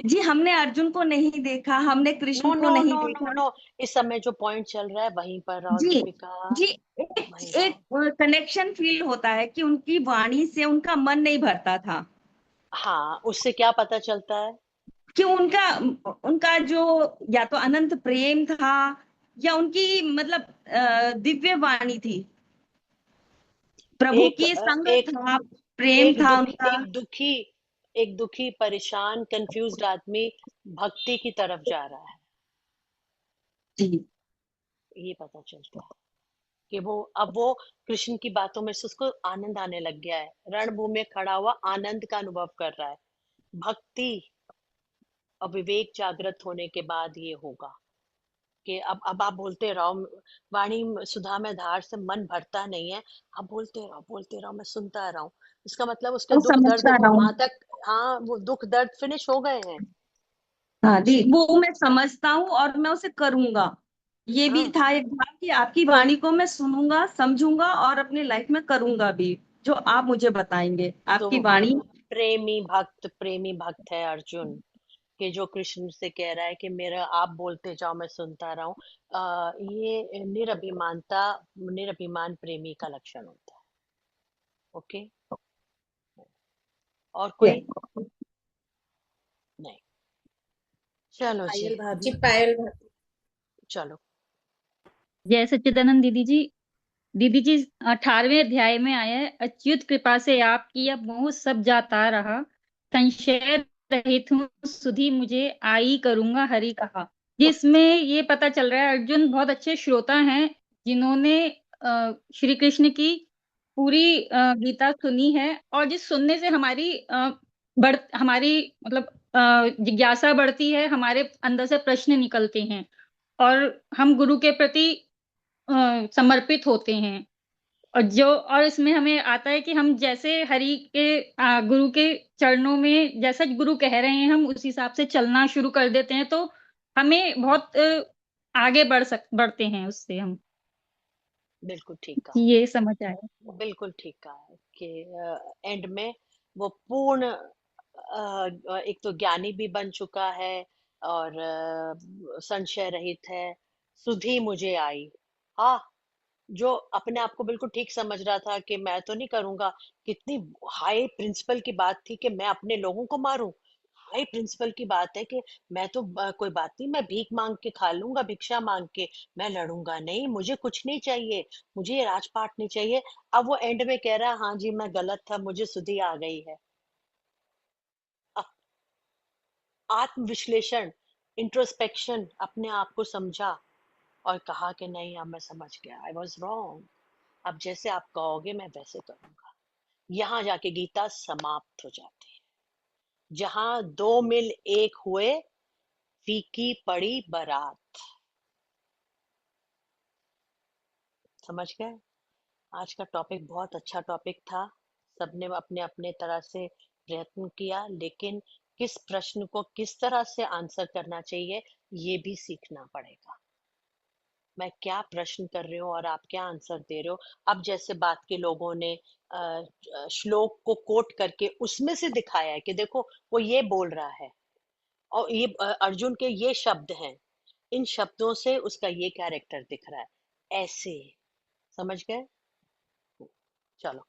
जी हमने अर्जुन को नहीं देखा, हमने कृष्ण नो को नो नहीं नो नो देखा। नो, इस समय जो पॉइंट चल रहा है वहीं पर रहो जी दीपिका, जी एक वहीं एक रहो। कनेक्शन फील होता है कि उनकी वाणी से उनका मन नहीं भरता था, हाँ, उससे क्या पता चलता है? कि उनका उनका जो या तो अनंत प्रेम था या उनकी मतलब दिव्य वाणी थी, प्रभु एक की संग एक था, प्रेम था उनका। एक दुखी परेशान कंफ्यूज्ड आदमी भक्ति की तरफ जा रहा है, जी ये पता चलता है कि वो कृष्ण की बातों में से उसको आनंद आने लग गया है, रणभूमि में खड़ा हुआ आनंद का अनुभव कर रहा है। भक्ति और विवेक जागृत होने के बाद ये होगा कि अब आप बोलते रहो, वाणी सुधा में धार से मन भरता नहीं है, आप बोलते रहो, मैं सुनता रहा हूँ। इसका मतलब उसके मैं दुख दर्द समझता रहा हूँ। वहां तक, हाँ वो दुख दर्द फिनिश हो गए हैं। हाँ जी वो मैं समझता हूँ और मैं उसे करूंगा। ये भी हाँ था एक बात कि आपकी वाणी को मैं सुनूंगा, समझूंगा और अपनी लाइफ में करूंगा भी, जो आप मुझे बताएंगे तो आपकी वाणी। प्रेमी भक्त है अर्जुन, कि जो कृष्ण से कह रहा है कि मेरा आप बोलते जाओ मैं सुनता रहा हूँ। ये निरभिमान प्रेमी का लक्षण होता है। ओके, और कोई नहीं? चलो जी, पायल जी, भाभी। पायल। चलो। जय सच्चिदानंद दीदी जी। दीदी जी 18वें अध्याय में आया है, अच्युत कृपा से आपकी अब मोह सब जाता रहा, संशय रहित हूँ सुधी मुझे आई करूंगा हरि कहा। जिसमें ये पता चल रहा है अर्जुन बहुत अच्छे श्रोता हैं, जिन्होंने श्री कृष्ण की पूरी गीता सुनी है, और जिस सुनने से हमारी मतलब जिज्ञासा बढ़ती है, हमारे अंदर से प्रश्न निकलते हैं, और हम गुरु के प्रति समर्पित होते हैं। और इसमें हमें आता है कि हम जैसे हरि के गुरु के चरणों में जैसा गुरु कह रहे हैं हम उस हिसाब से चलना शुरू कर देते हैं, तो हमें बहुत आगे बढ़ते हैं उससे हम। बिल्कुल ठीक कहा, ये समझ आया। बिल्कुल ठीक कहा कि एंड में वो पूर्ण एक तो ज्ञानी भी बन चुका है, और संशय रहित है। सुधी मुझे आई, हाँ जो अपने आप को बिल्कुल ठीक समझ रहा था कि मैं तो नहीं करूंगा, कितनी हाई प्रिंसिपल की बात थी कि मैं अपने लोगों को मारूं। हाई प्रिंसिपल की बात है कि मैं तो कोई बात नहीं, मैं भीख मांग के खा लूंगा, भिक्षा मांग के, मैं लड़ूंगा नहीं, मुझे कुछ नहीं चाहिए, मुझे ये राजपाट नहीं चाहिए। अब वो एंड में कह रहा है हाँ जी मैं गलत था, मुझे सुधि आ गई है। आत्मविश्लेषण, इंट्रोस्पेक्शन, अपने आप को समझा और कहा कि नहीं अब मैं समझ गया, आई वॉज रॉन्ग, अब जैसे आप कहोगे मैं वैसे करूंगा। यहाँ जाके गीता समाप्त हो जाती है। जहां दो मिल एक हुए, फीकी पड़ी बारात। समझ गए? आज का टॉपिक बहुत अच्छा टॉपिक था। सबने अपने अपने तरह से प्रयत्न किया, लेकिन किस प्रश्न को किस तरह से आंसर करना चाहिए ये भी सीखना पड़ेगा। मैं क्या प्रश्न कर रही हूँ और आप क्या आंसर दे रहे हो। अब जैसे बात के लोगों ने श्लोक को कोट करके उसमें से दिखाया है कि देखो वो ये बोल रहा है और ये अर्जुन के ये शब्द हैं, इन शब्दों से उसका ये कैरेक्टर दिख रहा है, ऐसे। समझ गए? चलो,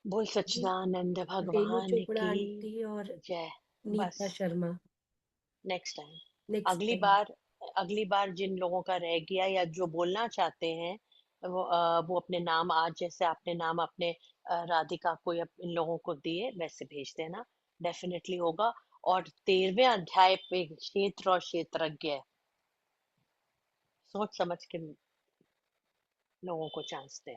बोल जी सच्चिदानंद रेणु भगवान चोपड़ा की आंटी और जय। नीता बस शर्मा नेक्स्ट टाइम, नेक्स्ट अगली टाइम। बार, अगली बार जिन लोगों का रह गया या जो बोलना चाहते हैं वो अपने नाम, आज जैसे आपने नाम अपने राधिका को या इन लोगों को दिए वैसे भेज देना, डेफिनेटली होगा। और 13वें अध्याय पे क्षेत्र और क्षेत्रज्ञ, सोच समझ के लोगों को चांस दें।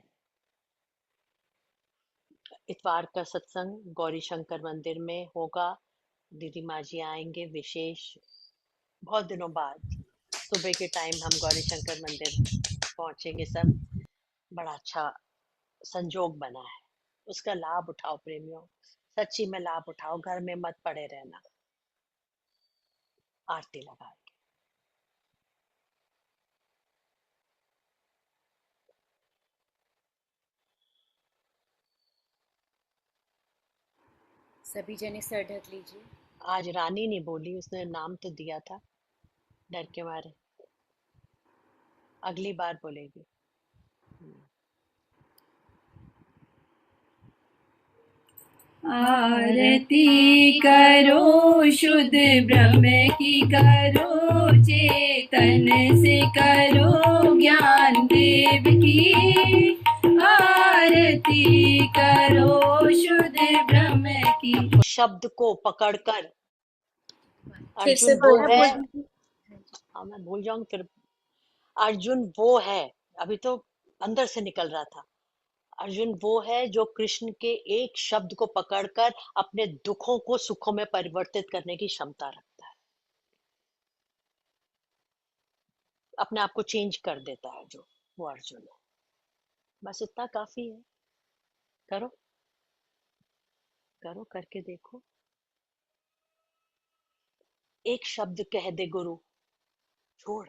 इतवार का सत्संग गौरी शंकर मंदिर में होगा, दीदी माँ जी आएंगे विशेष, बहुत दिनों बाद सुबह के टाइम हम गौरी शंकर मंदिर पहुंचेंगे सब। बड़ा अच्छा संजोग बना है, उसका लाभ उठाओ प्रेमियों, सच्ची में लाभ उठाओ, घर में मत पड़े रहना। आरती लगा। सभी जने सर ढक लीजिए। आज रानी नहीं बोली, उसने नाम तो दिया था डर के मारे, अगली बार बोलेगी। आरती करो शुद्ध ब्रह्म की करो, चेतन से करो ज्ञान देव की। आरती करो शुद्ध ब्रह्म की। शब्द को पकड़कर फिर से अर्जुन वो है, हाँ मैं भूल जाऊंगी फिर। अर्जुन वो है, अभी तो अंदर से निकल रहा था। अर्जुन वो है जो कृष्ण के एक शब्द को पकड़कर अपने दुखों को सुखों में परिवर्तित करने की क्षमता रखता है, अपने आप को चेंज कर देता है, जो वो अर्जुन है। बस इतना काफी है। करो करो, करके देखो। एक शब्द कह दे गुरु, छोड़,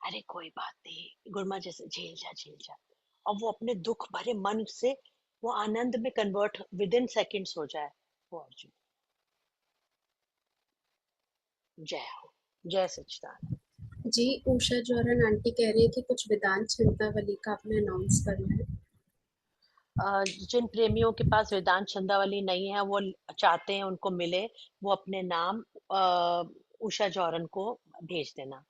अरे कोई बात नहीं, गुरुमा जैसे झेल जा झेल जा, और वो अपने दुख भरे मन से वो आनंद में कन्वर्ट विद इन सेकेंड्स हो जाए, वो अर्जुन। जय हो, जय सच्चिदानंद। जी उषा जौहरन आंटी कह रही है कि कुछ वेदांत छंदावली का आपने अनाउंस करना है। जिन प्रेमियों के पास वेदांत छंदावली नहीं है, वो चाहते हैं उनको मिले, वो अपने नाम उषा जौहरन को भेज देना।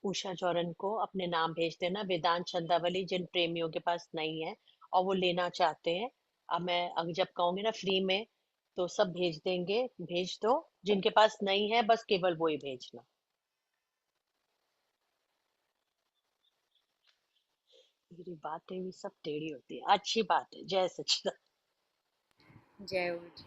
उषा जौहरन को अपने नाम भेज देना। वेदांत छंदावली जिन प्रेमियों के पास नहीं है और वो लेना चाहते हैं, अब मैं अगर जब कहूंगी ना फ्री में तो सब भेज देंगे, भेज दो। जिनके पास नहीं है बस केवल वो ही भेजना। मेरी बातें भी सब टेढ़ी होती है, अच्छी बात है। जय सच्चिदानंद। जय हो जी।